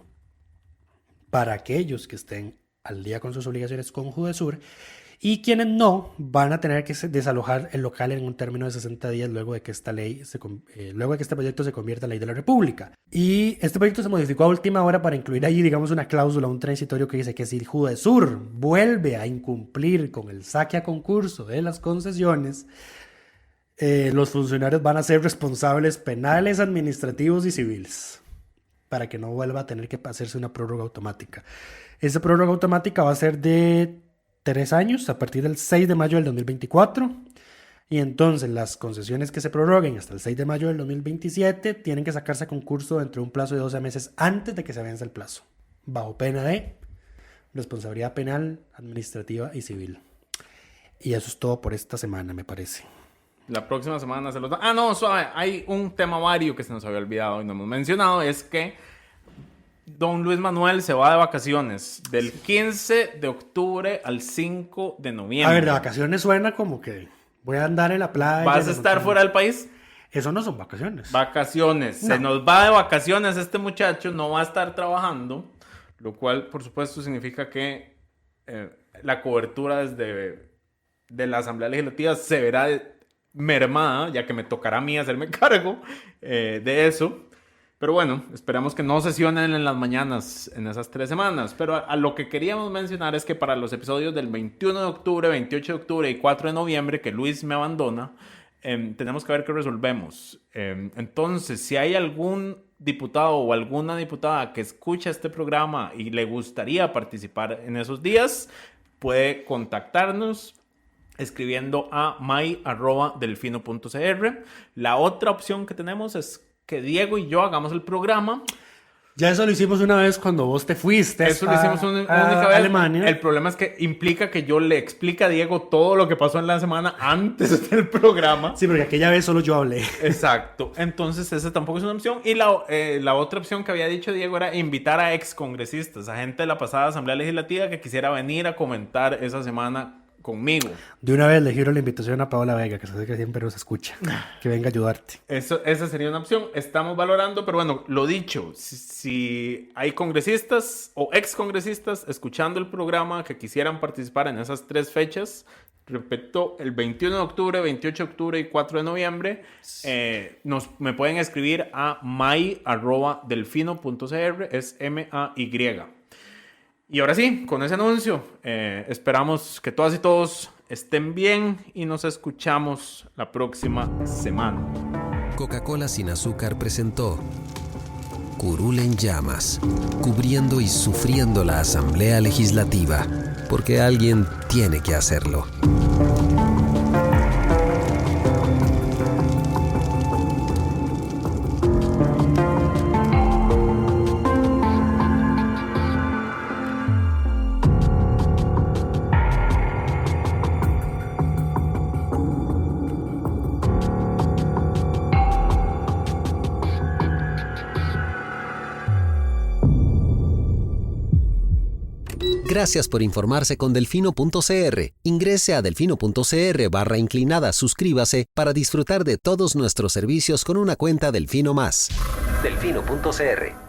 para aquellos que estén al día con sus obligaciones con Judesur, y quienes no van a tener que desalojar el local en un término de 60 días luego de que luego de que este proyecto se convierta en ley de la República. Y este proyecto se modificó a última hora para incluir ahí, digamos, una cláusula, un transitorio que dice que si Judesur vuelve a incumplir con el saque a concurso de las concesiones, los funcionarios van a ser responsables penales, administrativos y civiles, para que no vuelva a tener que hacerse una prórroga automática. Esa prórroga automática va a ser de 3 años, a partir del 6 de mayo del 2024. Y entonces las concesiones que se prorroguen hasta el 6 de mayo del 2027 tienen que sacarse a concurso dentro de un plazo de 12 meses antes de que se venza el plazo, bajo pena de responsabilidad penal, administrativa y civil. Y eso es todo por esta semana, me parece. La próxima semana se los da. No, suave. Hay un tema vario que se nos había olvidado y no hemos mencionado. Es que don Luis Manuel se va de vacaciones del 15 de octubre al 5 de noviembre. A ver, de vacaciones suena como que voy a andar en la playa. ¿Vas a estar fuera del país? Eso no son vacaciones. Vacaciones. No. Se nos va de vacaciones este muchacho, no va a estar trabajando, lo cual, por supuesto, significa que la cobertura de la Asamblea Legislativa se verá mermada, ya que me tocará a mí hacerme cargo de eso. Pero bueno, esperamos que no sesionen en las mañanas en esas 3 semanas. Pero a lo que queríamos mencionar es que para los episodios del 21 de octubre, 28 de octubre y 4 de noviembre, que Luis me abandona, tenemos que ver qué resolvemos. Entonces, si hay algún diputado o alguna diputada que escucha este programa y le gustaría participar en esos días, puede contactarnos escribiendo a may@delfino.cr. La otra opción que tenemos es que Diego y yo hagamos el programa. Ya eso lo hicimos una vez cuando vos te fuiste. Eso lo hicimos una única vez. Alemania. El problema es que implica que yo le explique a Diego todo lo que pasó en la semana antes del programa. Sí, porque aquella vez solo yo hablé. Exacto. Entonces esa tampoco es una opción. Y la otra opción que había dicho Diego era invitar a ex congresistas, a gente de la pasada Asamblea Legislativa que quisiera venir a comentar esa semana conmigo. De una vez le giro la invitación a Paola Vega, que sé que siempre nos escucha, que venga a ayudarte. Esa sería una opción. Estamos valorando, pero bueno, lo dicho, si hay congresistas o ex congresistas escuchando el programa que quisieran participar en esas 3 fechas, repito, el 21 de octubre, 28 de octubre y 4 de noviembre, me pueden escribir a may@delfino.cr, es MAY. Y ahora sí, con ese anuncio, esperamos que todas y todos estén bien y nos escuchamos la próxima semana. Coca-Cola sin azúcar presentó Curul en llamas, cubriendo y sufriendo la Asamblea Legislativa, porque alguien tiene que hacerlo. Gracias por informarse con delfino.cr. Ingrese a delfino.cr/inclinada, suscríbase para disfrutar de todos nuestros servicios con una cuenta Delfino Más. Delfino.cr